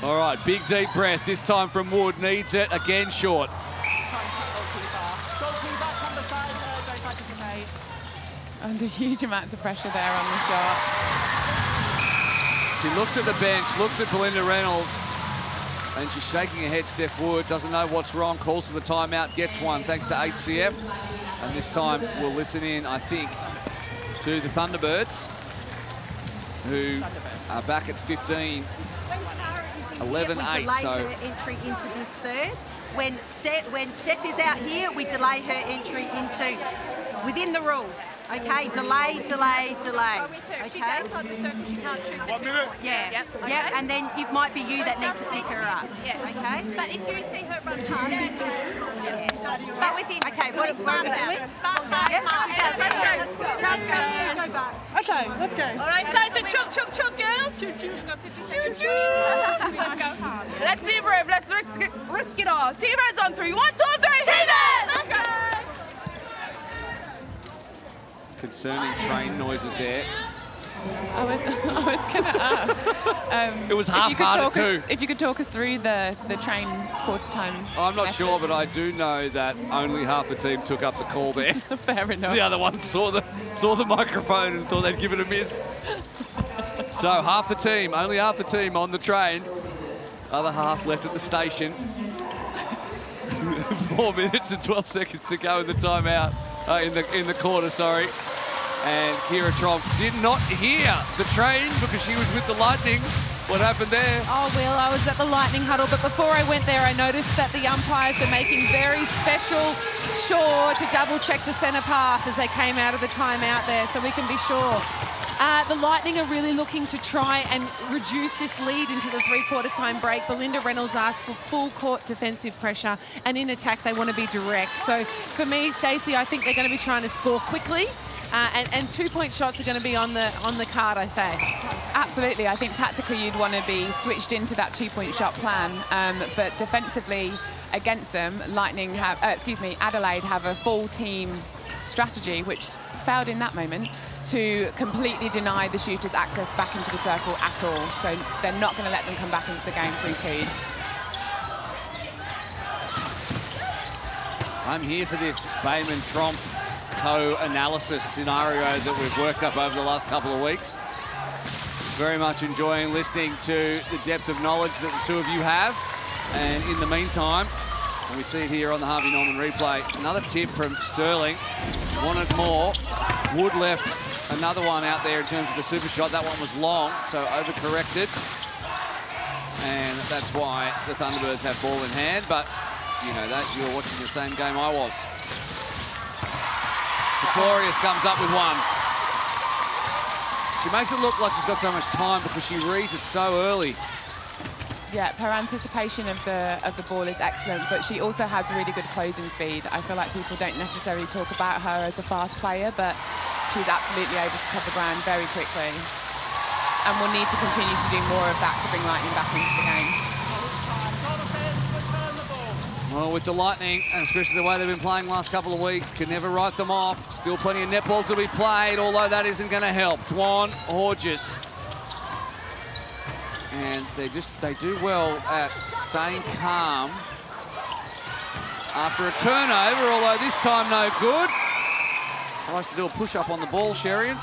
All right, big deep breath. This time from Wood. Needs it. Again, short. Under huge amounts of pressure there on the shot. She looks at the bench, looks at Belinda Reynolds, and she's shaking her head. Steph Wood doesn't know what's wrong, calls for the timeout, gets one thanks to HCF. And this time we'll listen in, I think, to the Thunderbirds, who are back at 15, 11-8. So her entry into this third. When Steph is out here, we delay her entry into within the rules. Okay, delay. Okay. 1 minute. Yeah. Yeah. And then it might be you that needs to pick her up. Yeah. Okay. But if you see her run past but within. Okay. What is smart? Smart. Let's go. Okay, let's go. All right, it's time to chug, girls. Let's go. Let's be brave. Let's risk it all. T-Birds on 3. 1, 2, 3. T-Birds! Let's go. concerning train noises there. I was going to ask. It was half-hearted too. If you could talk us through the train quarter time. I'm not method. sure, but I do know that only half the team took up the call there. Fair enough. The other one saw the microphone and thought they'd give it a miss. So only half the team on the train. Other half left at the station. 4 minutes and 12 seconds to go in the timeout, in the quarter, sorry. And Kira Tromp did not hear the train because she was with the Lightning. What happened there? Oh, Will, I was at the Lightning huddle, but before I went there, I noticed that the umpires are making very special sure to double-check the centre pass as they came out of the timeout there, so we can be sure. The Lightning are really looking to try and reduce this lead into the three-quarter time break. Belinda Reynolds asked for full court defensive pressure, and in attack they want to be direct. So for me, Stacey, I think they're going to be trying to score quickly, and two-point shots are going to be on the card, I say. Absolutely. I think tactically you'd want to be switched into that two-point shot plan, but defensively against them, Adelaide have a full team strategy, which failed in that moment, to completely deny the shooters access back into the circle at all. So they're not going to let them come back into the game through twos. I'm here for this Bayman Tromp co-analysis scenario that we've worked up over the last couple of weeks. Very much enjoying listening to the depth of knowledge that the two of you have. And in the meantime, and we see it here on the Harvey Norman replay, another tip from Sterling. Wanted more. Wood left another one out there in terms of the super shot. That one was long, so overcorrected. And that's why the Thunderbirds have ball in hand. But you know that, you were watching the same game I was. Pretorius comes up with one. She makes it look like she's got so much time because she reads it so early. Yeah, her anticipation of the ball is excellent, but she also has really good closing speed. I feel like people don't necessarily talk about her as a fast player, but she's absolutely able to cover ground very quickly. And we'll need to continue to do more of that to bring Lightning back into the game. Well, with the Lightning, and especially the way they've been playing the last couple of weeks, can never write them off. Still plenty of netball to be played, although that isn't going to help. Dwan Horges. And they do well at staying calm after a turnover, although this time no good. Tries to do a push-up on the ball, Sherian.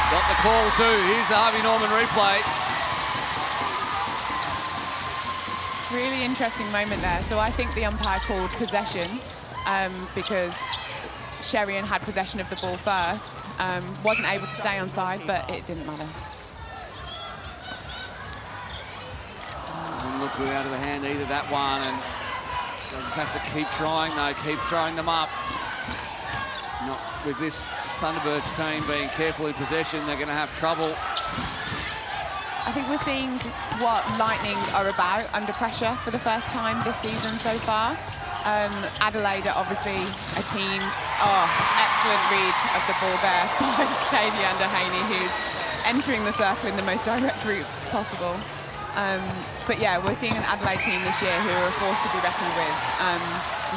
Got the call too. Here's the Harvey Norman replay. Really interesting moment there. So I think the umpire called possession because Sherian had possession of the ball first, wasn't able to stay on side, but it didn't matter. Didn't look good out of the hand either, that one, and they'll just have to keep trying though, keep throwing them up. Not with this Thunderbirds team being careful in possession. They're going to have trouble. I think we're seeing what Lightning are about under pressure for the first time this season so far. Adelaide are obviously a team. Oh, excellent read of the ball there by Katie Underhaney, who's entering the circle in the most direct route possible. But yeah, we're seeing an Adelaide team this year who are a force to be reckoned with.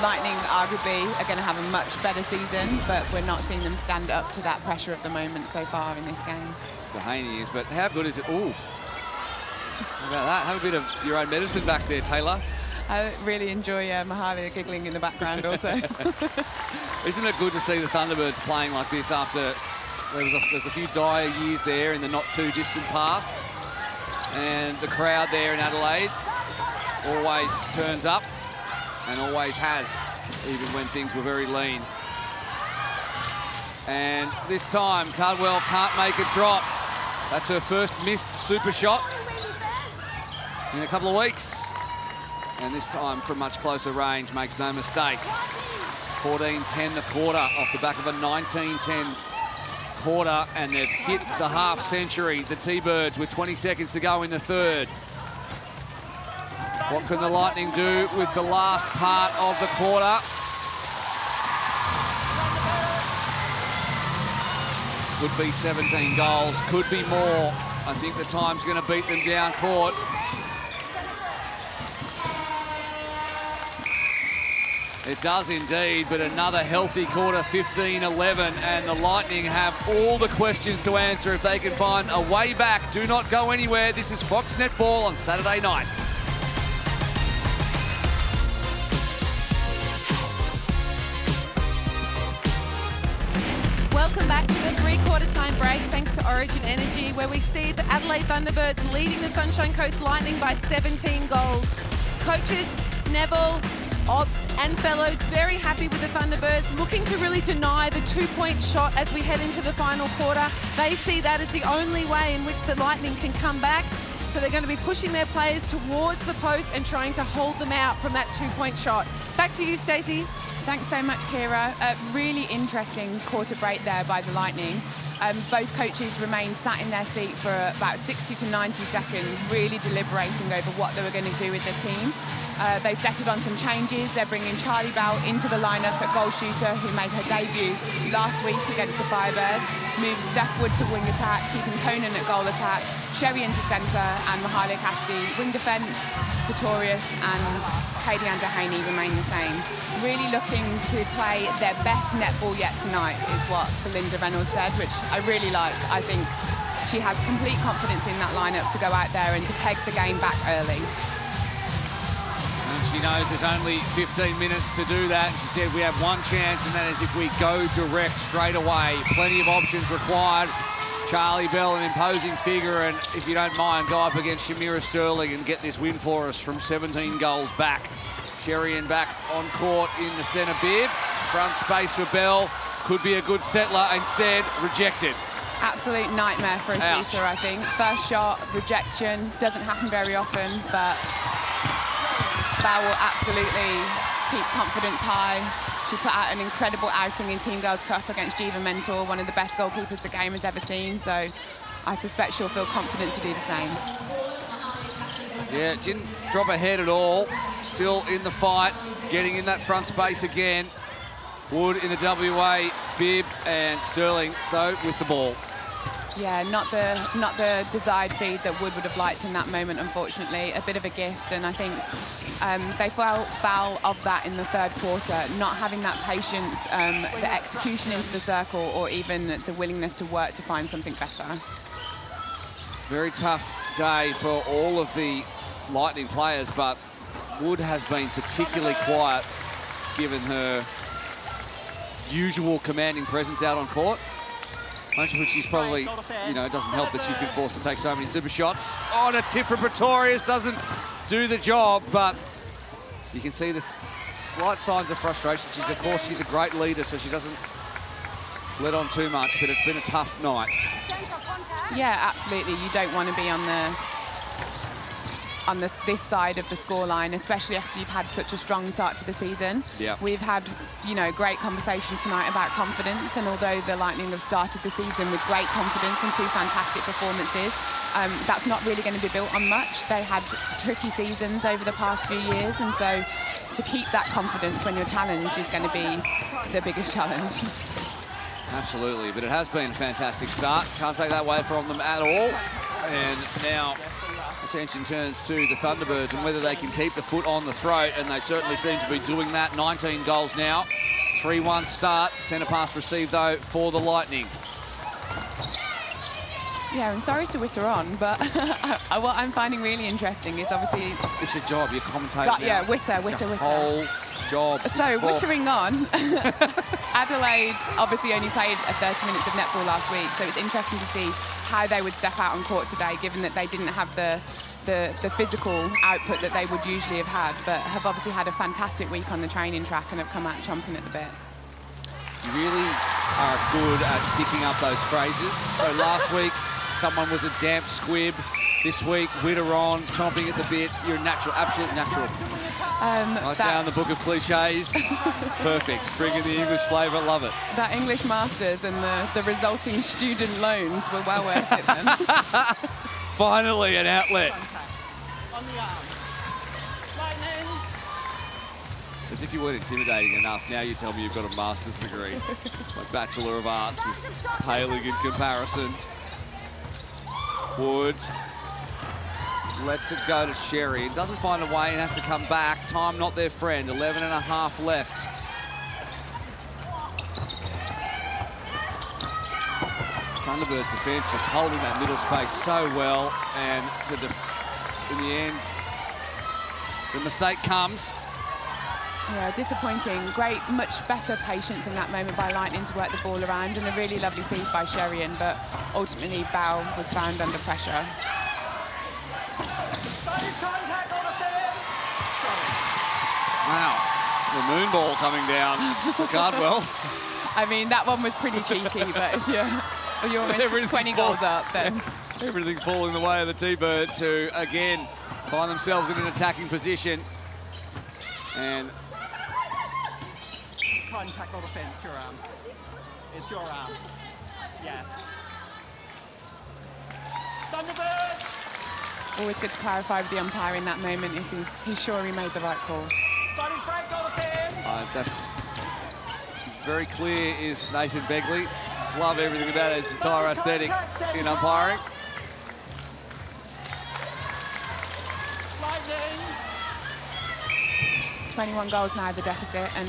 Lightning arguably are going to have a much better season, but we're not seeing them stand up to that pressure of the moment so far in this game. Dehaney is, but how good is it? Ooh, how about that? Have a bit of your own medicine back there, Taylor. I really enjoy Mahalia giggling in the background also. Isn't it good to see the Thunderbirds playing like this after there's a few dire years there in the not too distant past? And the crowd there in Adelaide always turns up and always has, even when things were very lean. And this time, Cardwell can't make a drop. That's her first missed super shot in a couple of weeks. And this time from much closer range, makes no mistake. 14-10 the quarter off the back of a 19-10 quarter, and they've hit the half century, the T-Birds, with 20 seconds to go in the third. What can the Lightning do with the last part of the quarter? Could be 17 goals, could be more. I think the time's going to beat them down court. It does indeed, but another healthy quarter, 15-11, and the Lightning have all the questions to answer if they can find a way back. Do not go anywhere. This is Fox Netball on Saturday night. Welcome back to the three-quarter time break, thanks to Origin Energy, where we see the Adelaide Thunderbirds leading the Sunshine Coast Lightning by 17 goals. Coaches Neville, Ops and Fellows very happy with the Thunderbirds, looking to really deny the two-point shot as we head into the final quarter. They see that as the only way in which the Lightning can come back. So they're going to be pushing their players towards the post and trying to hold them out from that two-point shot. Back to you, Stacey. Thanks so much, Kira. Really interesting quarter break there by the Lightning. Both coaches remained sat in their seat for about 60 to 90 seconds, really deliberating over what they were going to do with the team. They settled on some changes. They're bringing Charlie Bell into the lineup at goal shooter, who made her debut last week against the Firebirds. Moved Steph Wood to wing attack, keeping Conan at goal attack, Sherry into centre, and Mahalia Cassidy wing defence. Pretorius and Katie Underhaney remain the same. Really looking to play their best netball yet tonight is what Belinda Reynolds said, which I really like. I think she has complete confidence in that lineup to go out there and to peg the game back early. And she knows there's only 15 minutes to do that. She said we have one chance, and that is if we go direct straight away. Plenty of options required. Charlie Bell, an imposing figure, and if you don't mind, go up against Shamira Sterling and get this win for us from 17 goals back. Sherian back on court in the centre bib. Front space for Bell. Could be a good settler. Instead, rejected. Absolute nightmare for a shooter, I think. First shot, rejection. Doesn't happen very often, but Bell will absolutely keep confidence high. She put out an incredible outing in Team Girls Cup against Jiva Mentor, one of the best goalkeepers the game has ever seen. So I suspect she'll feel confident to do the same. Yeah, didn't drop her head at all. Still in the fight, getting in that front space again. Wood in the WA bib, and Sterling, though, with the ball. Yeah, not the desired feed that Wood would have liked in that moment, unfortunately. A bit of a gift, and I think they fell foul of that in the third quarter, not having that patience, the execution into the circle, or even the willingness to work to find something better. Very tough day for all of the Lightning players, but Wood has been particularly quiet given her usual commanding presence out on court. Much of which she's probably, you know, it doesn't help that she's been forced to take so many super shots. Oh, and a tip from Pretorius doesn't do the job, but you can see the slight signs of frustration. Of course, she's a great leader, so she doesn't let on too much, but it's been a tough night. Yeah, absolutely. You don't want to be on on this side of the scoreline, especially after you've had such a strong start to the season. Yeah. We've had, you know, great conversations tonight about confidence, and although the Lightning have started the season with great confidence and 2 fantastic performances, that's not really going to be built on much. They had tricky seasons over the past few years, and so to keep that confidence when you're challenged is going to be the biggest challenge. Absolutely, but it has been a fantastic start. Can't take that away from them at all. And now attention turns to the Thunderbirds and whether they can keep the foot on the throat, and they certainly seem to be doing that. 19 goals now, 3-1 start. Centre pass received, though, for the Lightning. Yeah, I'm sorry to witter on, but what I'm finding really interesting is obviously... It's your job, you're commentating. Yeah, witter. Whole job. So, wittering on, Adelaide obviously only played 30 minutes of netball last week, so it's interesting to see how they would step out on court today, given that they didn't have the physical output that they would usually have had, but have obviously had a fantastic week on the training track and have come out chomping at the bit. You really are good at picking up those phrases. So last week, someone was a damp squib. This week, witter on, chomping at the bit. You're a natural, absolute natural. Right down the book of cliches. Perfect. Bringing the English flavour, love it. That English Masters and the resulting student loans were well worth it then. Finally, an outlet. On the arm. Lightning. As if you weren't intimidating enough, now you tell me you've got a master's degree. My Bachelor of Arts is paling in comparison. Woods lets it go to Sherry. It doesn't find a way and has to come back. Time not their friend. 11.5 left. Thunderbirds defence just holding that middle space so well, and in the end, the mistake comes. Yeah, disappointing. Great, much better patience in that moment by Lightning to work the ball around, and a really lovely feed by Sherian, but ultimately Bow was found under pressure. Wow, the moon ball coming down for Cardwell. I mean, that one was pretty cheeky, but if you're almost 20 goals up, then... Everything falling the way of the T-Birds, who, again, find themselves in an attacking position. And... Contact, not offence, your arm. It's your arm. Yeah. Thunderbirds! Always good to clarify with the umpire in that moment if he's sure he made the right call. He's very clear, is Nathan Begley. Just love everything about his entire aesthetic in umpiring. 21 goals now, the deficit, and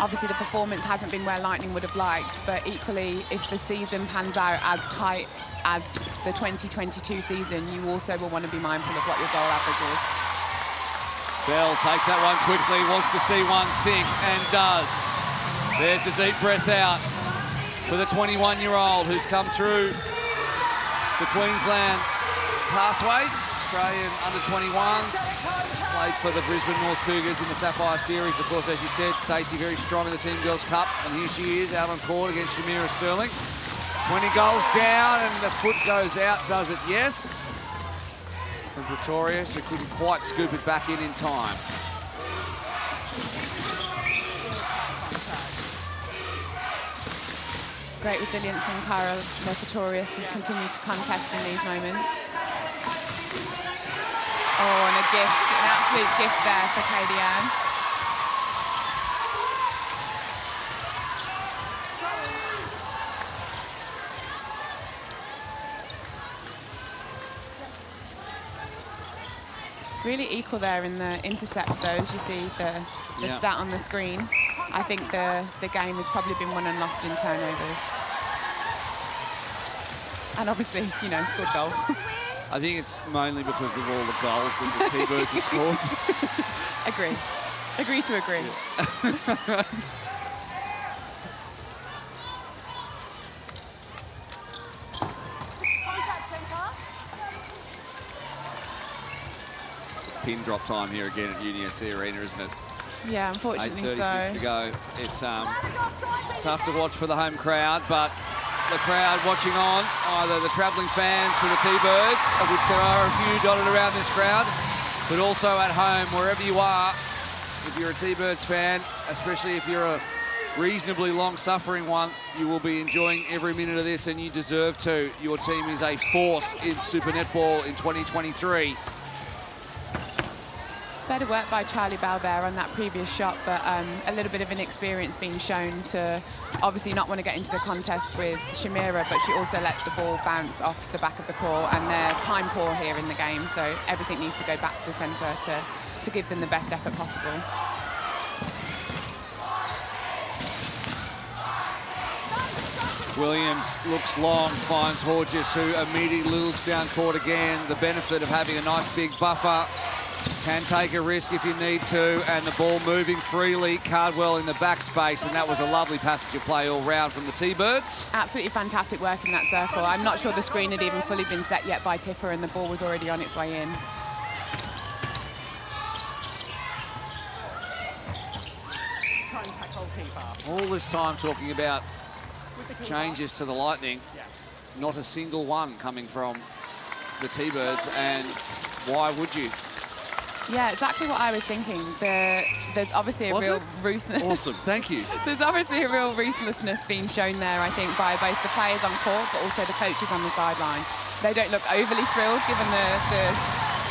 obviously the performance hasn't been where Lightning would have liked, but equally, if the season pans out as tight as the 2022 season, you also will want to be mindful of what your goal average is. Bell takes that one quickly, wants to see one sink, and does. There's the deep breath out for the 21-year-old who's come through the Queensland pathway. Australian under-21s. Played for the Brisbane North Cougars in the Sapphire Series. Of course, as you said, Stacey very strong in the Team Girls Cup. And here she is out on court against Shamira Sterling. 20 goals down, and the foot goes out, does it? Yes. From Pretorius, who couldn't quite scoop it back in time. Great resilience from Cara Pretorius to continue to contest in these moments. Oh, and a gift, an absolute gift there for Katie Ann. Really equal there in the intercepts, though, as you see the stat on the screen. I think the game has probably been won and lost in turnovers. And obviously, you know, scored goals. I think it's mainly because of all the goals that the T-Birds have scored. Agree. Agree to agree. Yeah. Pin drop time here again at UniSC Arena, isn't it? Yeah, unfortunately so. 8:36 to go. It's tough to watch for the home crowd, but the crowd watching on, either the travelling fans for the T-Birds, of which there are a few dotted around this crowd, but also at home, wherever you are. If you're a T-Birds fan, especially if you're a reasonably long-suffering one, you will be enjoying every minute of this, and you deserve to. Your team is a force in Super Netball in 2023. Better work by Charlie Bell there on that previous shot, but a little bit of inexperience being shown to obviously not want to get into the contest with Shamira, but she also let the ball bounce off the back of the core, and they're time poor here in the game, so everything needs to go back to the centre to give them the best effort possible. Williams looks long, finds Horges, who immediately looks down court again. The benefit of having a nice big buffer. Can take a risk if you need to, and the ball moving freely. Cardwell in the backspace, and that was a lovely passage of play all round from the T-Birds. Absolutely fantastic work in that circle. I'm not sure the screen had even fully been set yet by Tipper, and the ball was already on its way in. All this time talking about changes to the Lightning, not a single one coming from the T-Birds, and why would you? Yeah, exactly what I was thinking. There's obviously a real ruthlessness. Awesome, thank you. There's obviously a real ruthlessness being shown there, I think, by both the players on court, but also the coaches on the sideline. They don't look overly thrilled given the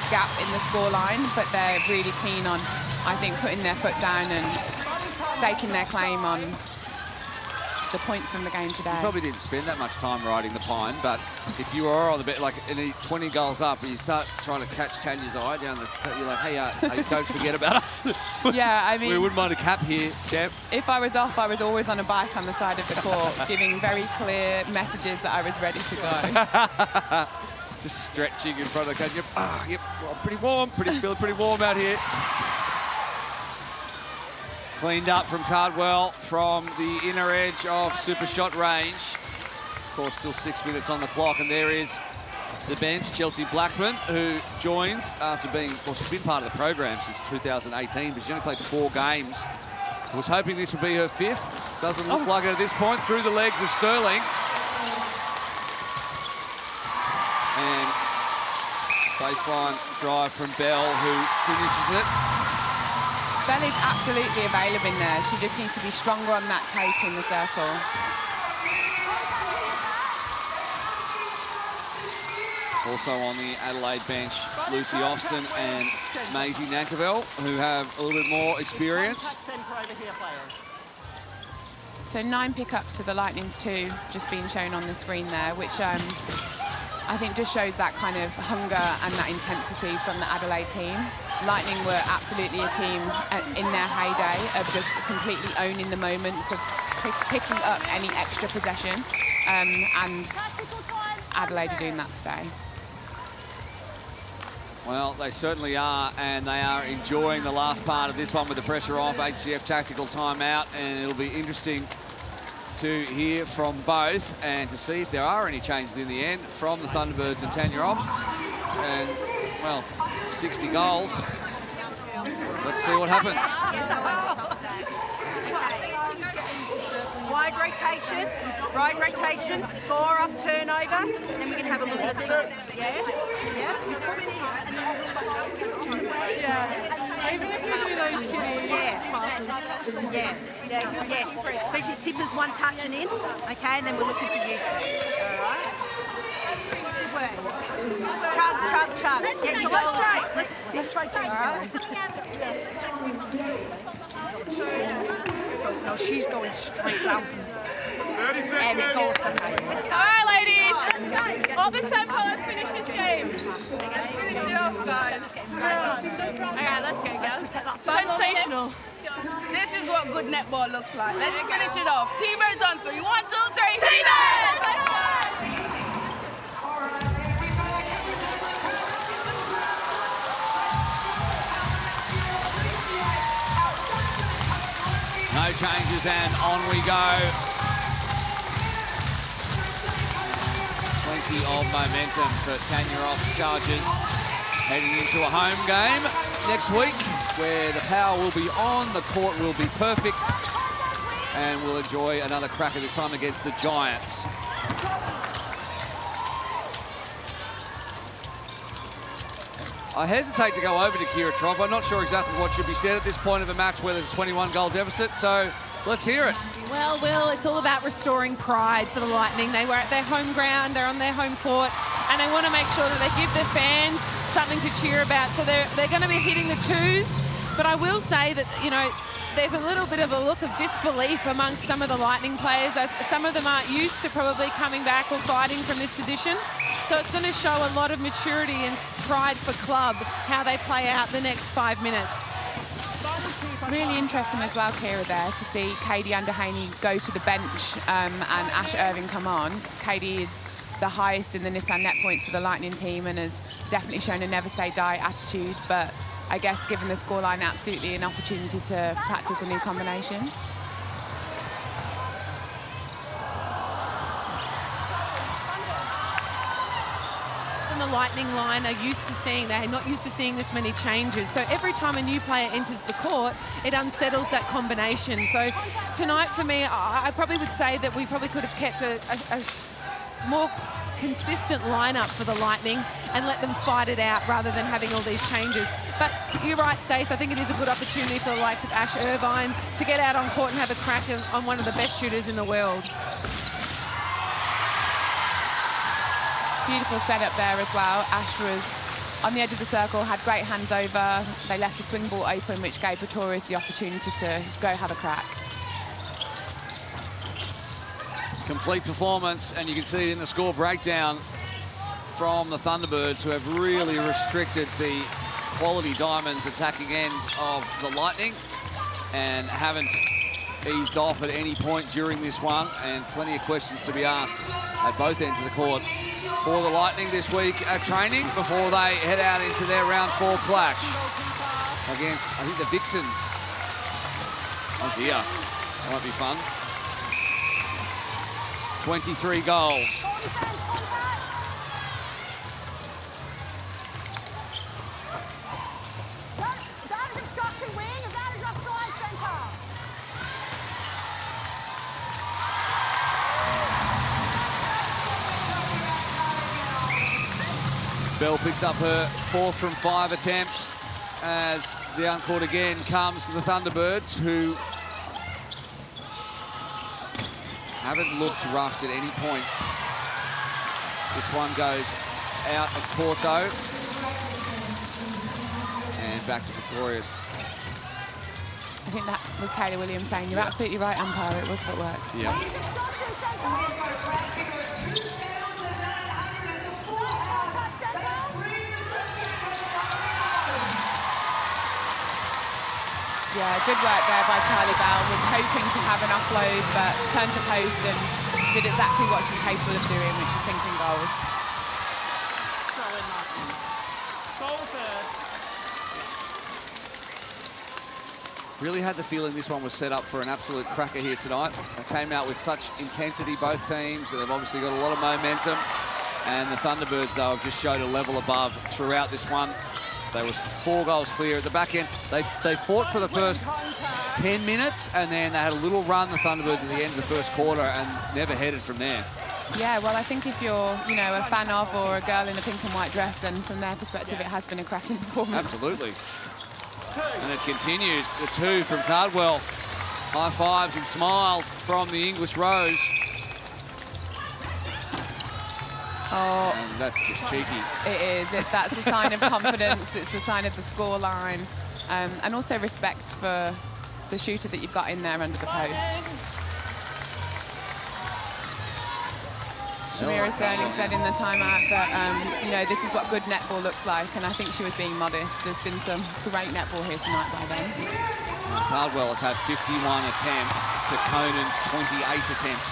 gap in the scoreline, but they're really keen on, I think, putting their foot down and staking their claim on the points from the game today. You probably didn't spend that much time riding the pine, but if you are on the bet, like 20 goals up, and you start trying to catch Tanya's eye down the, you're like, hey, don't forget about us. Yeah, I mean, we wouldn't mind a cap here, Deb. If I was off, I was always on a bike on the side of the court, giving very clear messages that I was ready to go. Just stretching in front of the coach. Yep, well, pretty warm, feeling pretty warm out here. Cleaned up from Cardwell from the inner edge of super shot range. Of course, still 6 minutes on the clock, and there is the bench, Chelsea Blackman, who joins after being, well, she's been part of the program since 2018, but she's only played 4 games. I was hoping this would be her 5th. Doesn't look like it at this point. Through the legs of Sterling. And baseline drive from Bell, who finishes it. Bell is absolutely available in there. She just needs to be stronger on that take in the circle. Also on the Adelaide bench, Lucy Austin and Maisie Nankerville, who have a little bit more experience. So 9 pickups to the Lightning's 2, just being shown on the screen there, which I think just shows that kind of hunger and that intensity from the Adelaide team. Lightning were absolutely a team in their heyday of just completely owning the moments of picking up any extra possession, and Adelaide are doing that today. Well, they certainly are, and they are enjoying the last part of this one with the pressure off. HCF tactical timeout, and it'll be interesting to hear from both and to see if there are any changes in the end from the Thunderbirds and Tanya Obst. And, well, 60 goals. Let's see what happens. Wide rotation, score off turnover, then we can have a look at the... Yeah? Even if you do those shitty... Yes. Especially Tipper's one touch and in, okay, and then we're looking for you two. All right? Chug. Get your let's try. All right. So, no, she's going straight down from... 30 seconds. All right, ladies. All the tempo. Let's finish this game. Let's finish it off, guys. All right, let's go, guys. Sensational. This is what good netball looks like. Let's finish it off. T-Birds on 3. 1, 2, 3. T-Birds! No changes, and on we go. Plenty of momentum for Tanya Obst Chargers heading into a home game next week where the power will be on, the court will be perfect, and we'll enjoy another cracker this time against the Giants. I hesitate to go over to Kira Trop. I'm not sure exactly what should be said at this point of a match where there's a 21-goal deficit, so let's hear it. Well, Will, it's all about restoring pride for the Lightning. They were at their home ground, they're on their home court, and they want to make sure that they give their fans something to cheer about. So they're going to be hitting the twos, but I will say that, you know, there's a little bit of a look of disbelief amongst some of the Lightning players. Some of them aren't used to probably coming back or fighting from this position. So it's going to show a lot of maturity and pride for club, how they play out the next 5 minutes. Really interesting as well, Kira, there, to see Katie Underhaney go to the bench and Ash Irving come on. Katie is the highest in the Nissan net points for the Lightning team and has definitely shown a never say die attitude, but I guess given the scoreline, absolutely an opportunity to practice a new combination. The Lightning line are used to seeing, they're not used to seeing this many changes. So every time a new player enters the court, it unsettles that combination. So tonight for me, I probably would say that we probably could have kept a more consistent lineup for the Lightning and let them fight it out rather than having all these changes. But you're right, Stace, I think it is a good opportunity for the likes of Ash Irvine to get out on court and have a crack on one of the best shooters in the world. Beautiful setup there as well. Ash was on the edge of the circle, had great hands over. They left a swing ball open, which gave Pretorius the opportunity to go have a crack. Complete performance, and you can see it in the score breakdown from the Thunderbirds, who have really restricted the quality diamonds attacking end of the Lightning and haven't eased off at any point during this one, and plenty of questions to be asked at both ends of the court for the Lightning this week at training before they head out into their round 4 clash against, I think, the Vixens. Oh dear, might be fun. 23 goals. Bell picks up her 4th from 5 attempts as down court again comes the Thunderbirds, who haven't looked rushed at any point. This one goes out of court though. And back to Pretorius. I think that was Taylor Williams saying, "You're absolutely right, umpire, it was footwork." Yeah. Yeah, good work there by Charlie Bell. Was hoping to have an offload, but turned to post and did exactly what she's capable of doing, which is sinking goals. Really had the feeling this one was set up for an absolute cracker here tonight. They came out with such intensity, both teams. They've obviously got a lot of momentum. And the Thunderbirds, though, have just showed a level above throughout this one. They were 4 goals clear at the back end. They fought for the first 10 minutes, and then they had a little run, the Thunderbirds, at the end of the first quarter, and never headed from there. Yeah, well, I think if you're, you know, a fan of or a girl in a pink and white dress, then from their perspective, it has been a cracking performance. Absolutely. And it continues. The 2 from Cardwell. High fives and smiles from the English Rose. Oh, and that's just cheeky. It is. That's a sign of confidence. It's a sign of the score line. And also respect for the shooter that you've got in there under the post. Shamira Sterling said in the timeout that, you know, this is what good netball looks like, and I think she was being modest. There's been some great netball here tonight by them. Cardwell has had 51 attempts to Conan's 28 attempts.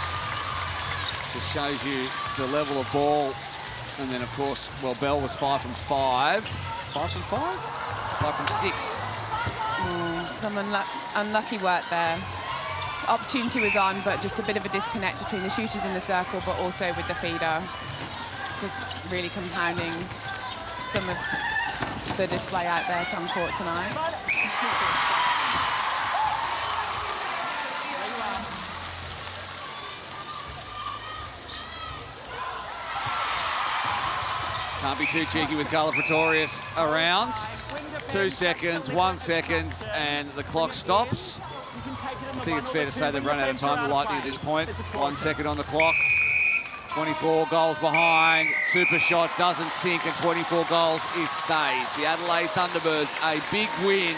Just shows you the level of ball. And then, of course, well, Bell was 5 from 5. 5 from 5? 5 from 6. Some unlucky work there. Opportunity was on, but just a bit of a disconnect between the shooters in the circle, but also with the feeder. Just really compounding some of the display out there on court tonight. Can't be too cheeky with Carla Pretorius around. 2 seconds, 1 second, and the clock stops. I think it's fair to say they've run out of time, the Lightning, at this point. 1 second on the clock. 24 goals behind. Super shot doesn't sink, and 24 goals, it stays. The Adelaide Thunderbirds, a big win,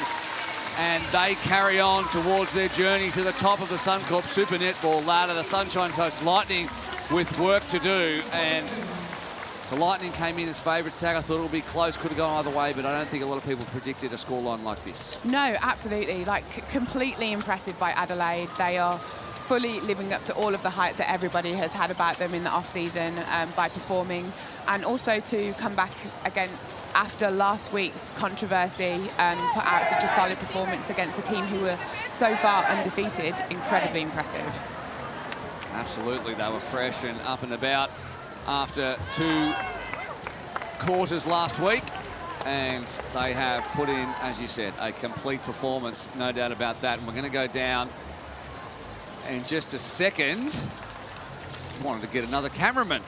and they carry on towards their journey to the top of the Suncorp Super Netball ladder. The Sunshine Coast Lightning with work to do, and the Lightning came in as favourites tag. I thought it would be close, could have gone either way, but I don't think a lot of people predicted a scoreline like this. No, absolutely. Like, completely impressive by Adelaide. They are fully living up to all of the hype that everybody has had about them in the off-season by performing, and also to come back again after last week's controversy and put out such a solid performance against a team who were so far undefeated. Incredibly impressive. Absolutely, they were fresh and up and about after 2 quarters last week, and they have put in, as you said, a complete performance, no doubt about that. And we're going to go down in just a second. Wanted to get another cameraman,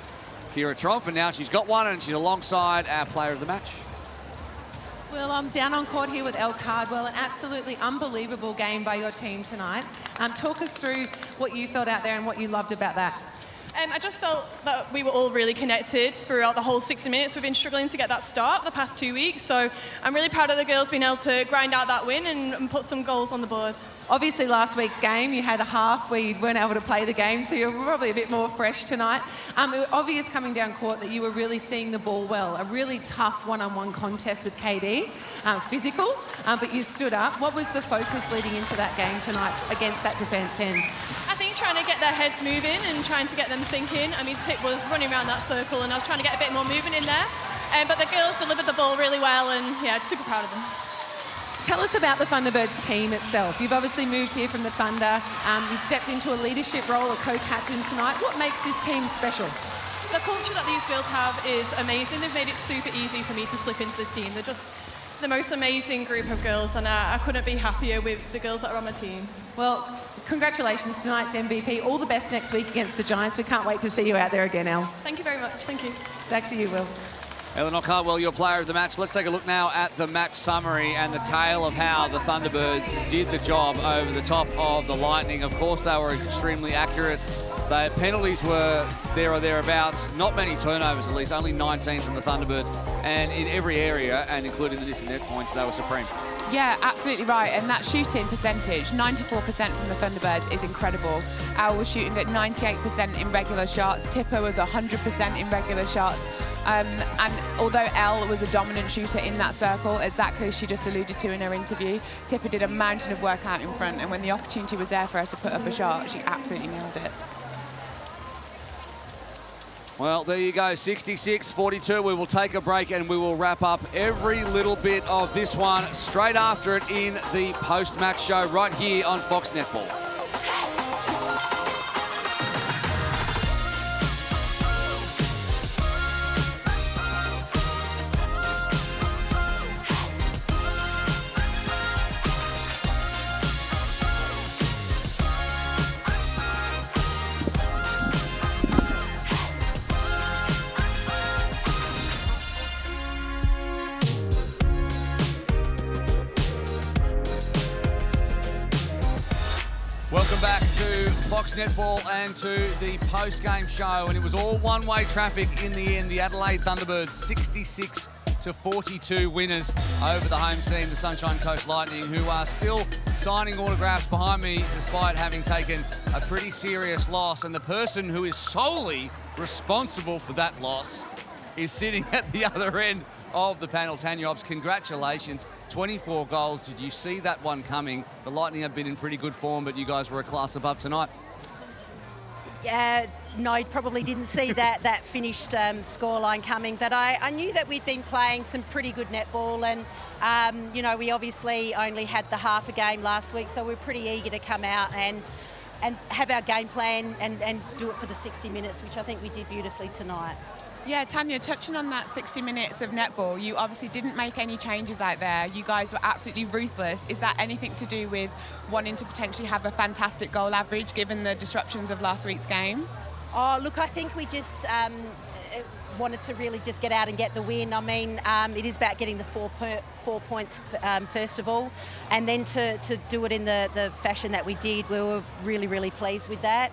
Kira Tromp, and now she's got one, and she's alongside our player of the match. Well, I'm down on court here with Elle Cardwell. An absolutely unbelievable game by your team tonight. Talk us through what you felt out there and what you loved about that. I just felt that we were all really connected throughout the whole 60 minutes. We've been struggling to get that start the past 2 weeks, so I'm really proud of the girls being able to grind out that win and put some goals on the board. Obviously, last week's game, you had a half where you weren't able to play the game, so you're probably a bit more fresh tonight. It was obvious coming down court that you were really seeing the ball well. A really tough one-on-one contest with KD, physical, but you stood up. What was the focus leading into that game tonight against that defence end? I think trying to get their heads moving and trying to get them thinking. I mean, Tip was running around that circle, and I was trying to get a bit more movement in there. But the girls delivered the ball really well, and yeah, super proud of them. Tell us about the Thunderbirds team itself. You've obviously moved here from the Thunder. You stepped into a leadership role, a co-captain tonight. What makes this team special? The culture that these girls have is amazing. They've made it super easy for me to slip into the team. They're just the most amazing group of girls, and I couldn't be happier with the girls that are on my team. Well, congratulations, tonight's MVP. All the best next week against the Giants. We can't wait to see you out there again, Elle. Thank you very much. Thank you. Back to you, Will. Eleanor Cardwell, your player of the match. Let's take a look now at the match summary and the tale of how the Thunderbirds did the job over the top of the Lightning. Of course, they were extremely accurate. Their penalties were there or thereabouts. Not many turnovers, at least. Only 19 from the Thunderbirds. And in every area, and including the distant net points, they were supreme. Yeah, absolutely right. And that shooting percentage, 94% from the Thunderbirds, is incredible. Elle was shooting at 98% in regular shots. Tipper was 100% in regular shots. And although Elle was a dominant shooter in that circle, exactly as she just alluded to in her interview, Tipper did a mountain of work out in front. And when the opportunity was there for her to put up a shot, she absolutely nailed it. Well, there you go, 66-42. We will take a break and we will wrap up every little bit of this one straight after it in the post-match show right here on Fox Netball. Welcome back to Fox Netball and to the post-game show, and it was all one-way traffic in the end. The Adelaide Thunderbirds 66-42 winners over the home team, the Sunshine Coast Lightning, who are still signing autographs behind me despite having taken a pretty serious loss. And the person who is solely responsible for that loss is sitting at the other end of the panel. Tanya Obbs, congratulations. 24 goals. Did you see that one coming? The Lightning have been in pretty good form, but you guys were a class above tonight. No, I probably didn't see that finished scoreline coming, but I knew that we'd been playing some pretty good netball, and you know, we obviously only had the half a game last week, so we're pretty eager to come out and have our game plan and do it for the 60 minutes, which I think we did beautifully tonight. Yeah, Tanya, touching on that 60 minutes of netball, you obviously didn't make any changes out there. You guys were absolutely ruthless. Is that anything to do with wanting to potentially have a fantastic goal average given the disruptions of last week's game? Oh, look, I think we just wanted to really just get out and get the win. I mean, it is about getting the 4 points first of all, and then to do it in the fashion that we did. We were really, really pleased with that.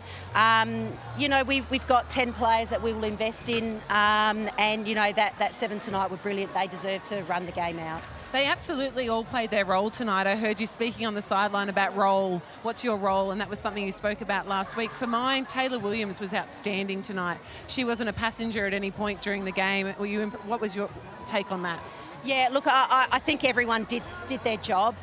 You know, we've got 10 players that we will invest in, and, you know, that 7 tonight were brilliant. They deserve to run the game out. They absolutely all played their role tonight. I heard you speaking on the sideline about role. What's your role? And that was something you spoke about last week. For mine, Taylor Williams was outstanding tonight. She wasn't a passenger at any point during the game. What was your take on that? Yeah, look, I think everyone did their job.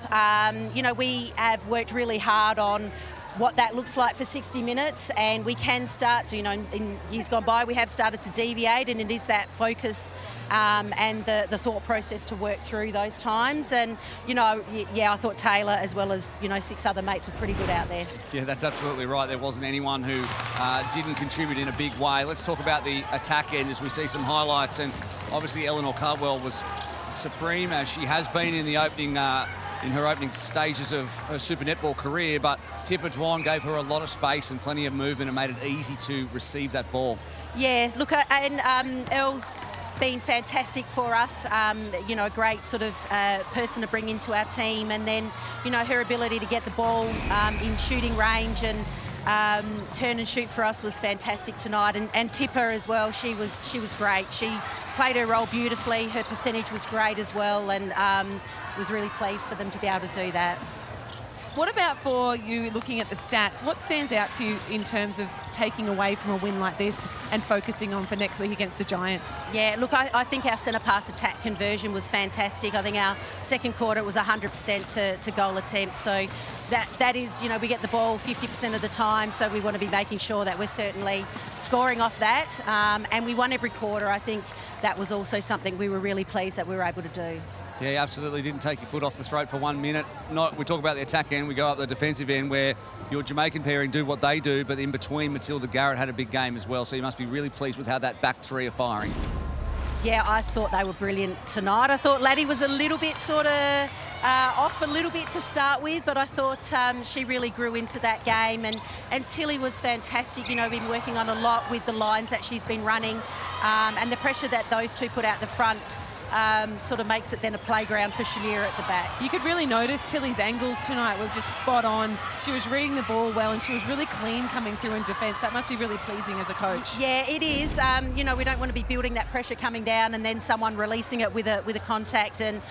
You know, we have worked really hard on what that looks like for 60 minutes, and we can start to, you know, in years gone by, we have started to deviate, and it is that focus and the thought process to work through those times. And, you know, yeah, I thought Taylor, as well as, you know, 6 other mates, were pretty good out there. Yeah, that's absolutely right. There wasn't anyone who didn't contribute in a big way. Let's talk about the attack end as we see some highlights. And obviously Eleanor Cardwell was supreme, as she has been in the opening in her opening stages of her Super Netball career, but Tipper Dwan gave her a lot of space and plenty of movement and made it easy to receive that ball. Yeah, look, and Elle's been fantastic for us, you know, a great sort of person to bring into our team, and then, you know, her ability to get the ball in shooting range and turn and shoot for us was fantastic tonight. And Tipper as well, she was great. She played her role beautifully. Her percentage was great as well, and was really pleased for them to be able to do that. What about for you, looking at the stats, what stands out to you in terms of taking away from a win like this and focusing on for next week against the Giants? Yeah, look, I think our centre pass attack conversion was fantastic. I think our second quarter it was 100% to goal attempts. So that is, you know, we get the ball 50% of the time, so we want to be making sure that we're certainly scoring off that. And we won every quarter. I think that was also something we were really pleased that we were able to do. Yeah, absolutely. Didn't take your foot off the throat for 1 minute. We talk about the attack end, we go up the defensive end where your Jamaican pairing do what they do, but in between, Matilda Garrett had a big game as well, so you must be really pleased with how that back three are firing. Yeah, I thought they were brilliant tonight. I thought Laddie was a little bit sort of off a little bit to start with, but I thought she really grew into that game. And Tilly was fantastic. You know, been working on a lot with the lines that she's been running, and the pressure that those two put out the front sort of makes it then a playground for Shamira at the back. You could really notice Tilly's angles tonight were just spot on. She was reading the ball well, and she was really clean coming through in defence. That must be really pleasing as a coach. Yeah, it is. You know, we don't want to be building that pressure coming down and then someone releasing it with a contact. And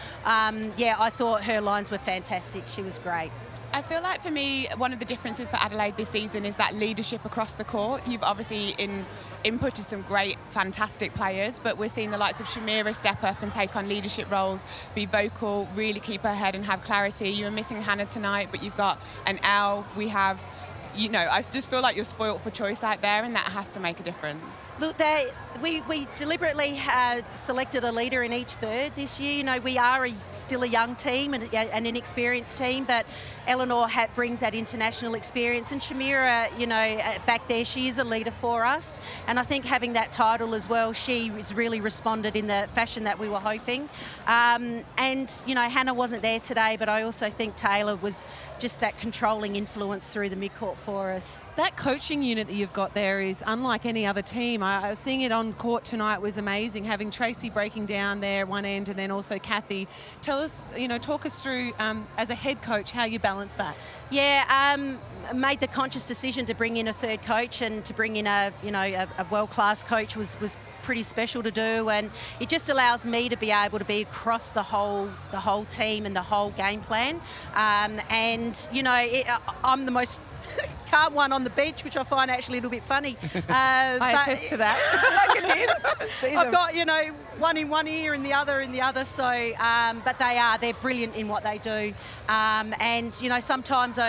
yeah, I thought her lines were fantastic. She was great. I feel like for me, one of the differences for Adelaide this season is that leadership across the court. You've obviously inputted some great, fantastic players, but we're seeing the likes of Shamira step up and take on leadership roles, be vocal, really keep her head and have clarity. You were missing Hannah tonight, but you've got an Elle. We have, you know, I just feel like you're spoilt for choice out there, and that has to make a difference. Look, we deliberately selected a leader in each third this year. You know, we are still a young team and an inexperienced team, but Eleanor brings that international experience, and Shamira, you know, back there, she is a leader for us. And I think having that title as well, she has really responded in the fashion that we were hoping. And, you know, Hannah wasn't there today, but I also think Taylor was just that controlling influence through the midcourt for us. That coaching unit that you've got there is unlike any other team. Seeing it on court tonight was amazing, having Tracy breaking down there at one end and then also Kathy. Tell us, you know, talk us through as a head coach how you balance that. Yeah, made the conscious decision to bring in a third coach, and to bring in a world-class coach was pretty special to do, and it just allows me to be able to be across the whole team and the whole game plan. And you know, I'm the most calm one on the bench, which I find actually a little bit funny. I attest to that. I can hear them. I've got, you know, one in one ear and the other in the other. So, but they're brilliant in what they do. And, you know, sometimes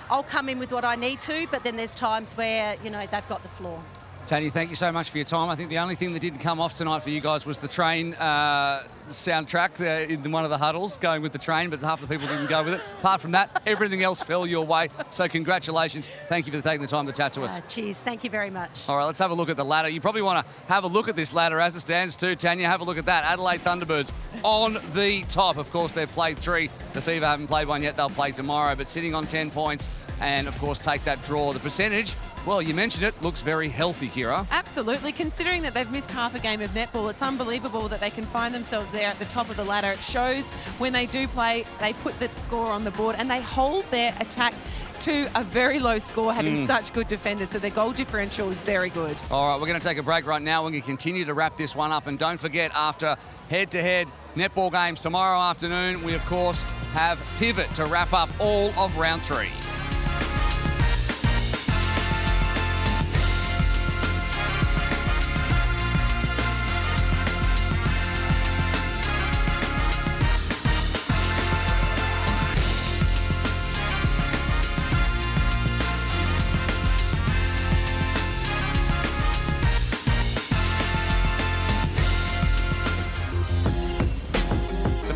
I'll come in with what I need to, but then there's times where, you know, they've got the floor. Tanya, thank you so much for your time. I think the only thing that didn't come off tonight for you guys was the train soundtrack in one of the huddles, going with the train, but half the people didn't go with it. Apart from that, everything else fell your way. So congratulations. Thank you for taking the time to chat to us. Cheers. Thank you very much. All right, let's have a look at the ladder. You probably want to have a look at this ladder as it stands too, Tanya. Have a look at that. Adelaide Thunderbirds on the top. Of course, they've played 3. The Fever haven't played one yet. They'll play tomorrow, but sitting on 10 points and, of course, take that draw. The percentage, Well, you mentioned it. Looks very healthy, Kira. Absolutely. Considering that they've missed half a game of netball, it's unbelievable that they can find themselves there at the top of the ladder. It shows when they do play, they put the score on the board and they hold their attack to a very low score, having such good defenders. So their goal differential is very good. All right, we're going to take a break right now. We're going to continue to wrap this one up. And don't forget, after head-to-head netball games tomorrow afternoon, we, of course, have Pivot to wrap up all of round 3.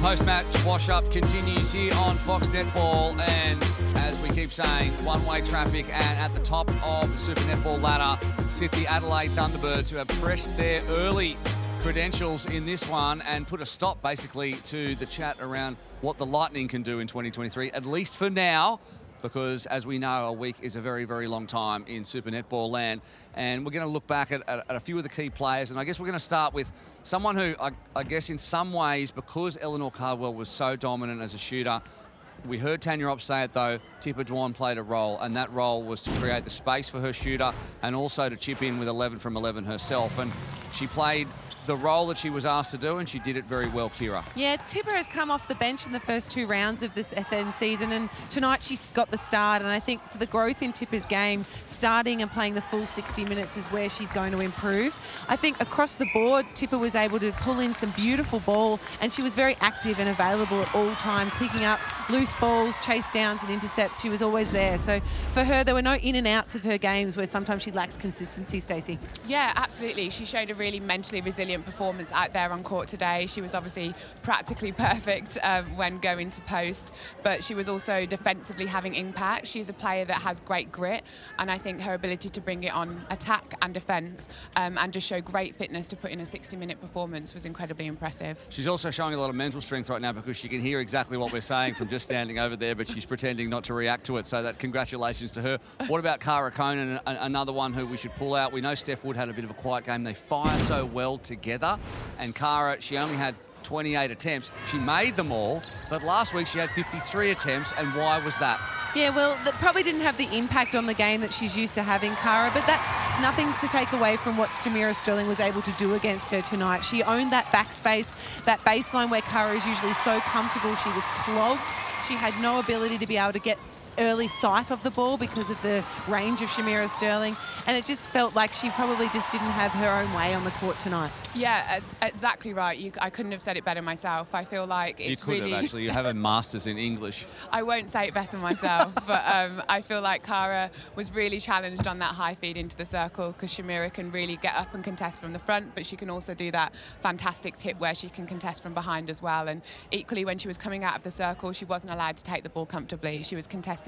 Post-match wash-up continues here on Fox Netball, and as we keep saying, one-way traffic, and at the top of the Super Netball ladder sit the Adelaide Thunderbirds, who have pressed their early credentials in this one and put a stop basically to the chat around what the Lightning can do in 2023, at least for now, because as we know, a week is a very, very long time in Super Netball land. And we're going to look back at a few of the key players. And I guess we're going to start with someone who, I guess in some ways, because Eleanor Cardwell was so dominant as a shooter, we heard Tanya Opp say it though, Tipper Dwan played a role, and that role was to create the space for her shooter and also to chip in with 11 from 11 herself. And she played the role that she was asked to do, and she did it very well, Kira. Yeah, Tipper has come off the bench in the first 2 rounds of this SN season, and tonight she's got the start. And I think for the growth in Tipper's game, starting and playing the full 60 minutes is where she's going to improve. I think across the board, Tipper was able to pull in some beautiful ball, and she was very active and available at all times, picking up loose balls, chase downs and intercepts. She was always there. So for her, there were no in and outs of her games where sometimes she lacks consistency, Stacey. Yeah, absolutely. She showed a really mentally resilient performance out there on court today. She was obviously practically perfect when going to post, but she was also defensively having impact. She's a player that has great grit, and I think her ability to bring it on attack and defence and just show great fitness to put in a 60-minute performance was incredibly impressive. She's also showing a lot of mental strength right now, because she can hear exactly what we're saying from just standing over there, but she's pretending not to react to it. So that congratulations to her. What about Cara Conan, another one who we should pull out? We know Steph Wood had a bit of a quiet game. They fire so well together. And Cara, she only had 28 attempts. She made them all, but last week she had 53 attempts. And why was that? Yeah, well, that probably didn't have the impact on the game that she's used to having, Cara, but that's nothing to take away from what Samira Sterling was able to do against her tonight. She owned that backspace, that baseline where Cara is usually so comfortable. She was clogged. She had no ability to be able to get early sight of the ball because of the range of Shamira Sterling, and it just felt like she probably just didn't have her own way on the court tonight. Yeah, it's exactly right. I couldn't have said it better myself. I feel like it's you could really... have actually. You have a master's in English. I won't say it better myself, but I feel like Cara was really challenged on that high feed into the circle, because Shamira can really get up and contest from the front, but she can also do that fantastic tip where she can contest from behind as well. And equally, when she was coming out of the circle, she wasn't allowed to take the ball comfortably. She was contested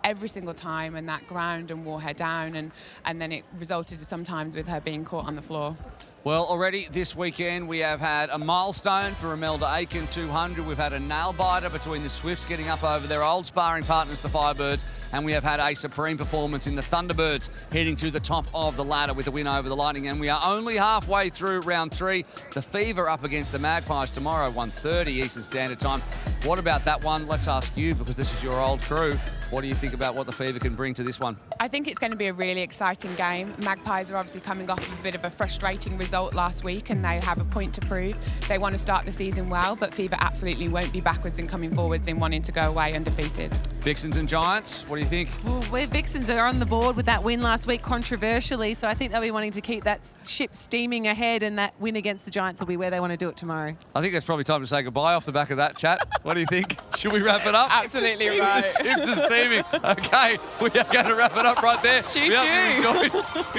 every single time, and that ground and wore her down, and then it resulted sometimes with her being caught on the floor. Well, already this weekend we have had a milestone for Imelda Aiken 200. We've had a nail-biter between the Swifts getting up over their old sparring partners, the Firebirds, and we have had a supreme performance in the Thunderbirds heading to the top of the ladder with a win over the Lightning. And we are only halfway through round 3. The Fever up against the Magpies tomorrow, 1:30 Eastern Standard Time. What about that one? Let's ask you, because this is your old crew. What do you think about what the Fever can bring to this one? I think it's going to be a really exciting game. Magpies are obviously coming off of a bit of a frustrating result last week, and they have a point to prove. They want to start the season well, but Fever absolutely won't be backwards in coming forwards in wanting to go away undefeated. Vixens and Giants, what do you think? Well, Vixens are on the board with that win last week controversially, so I think they'll be wanting to keep that ship steaming ahead, and that win against the Giants will be where they want to do it tomorrow. I think it's probably time to say goodbye off the back of that chat. What do you think? Should we wrap it up? Absolutely right. Ships are steaming. Okay, we are going to wrap it up right there. We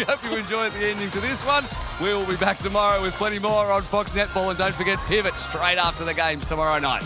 hope you enjoyed the ending to this one. We will be back tomorrow with plenty more on Fox Netball, and don't forget Pivot straight after the games tomorrow night.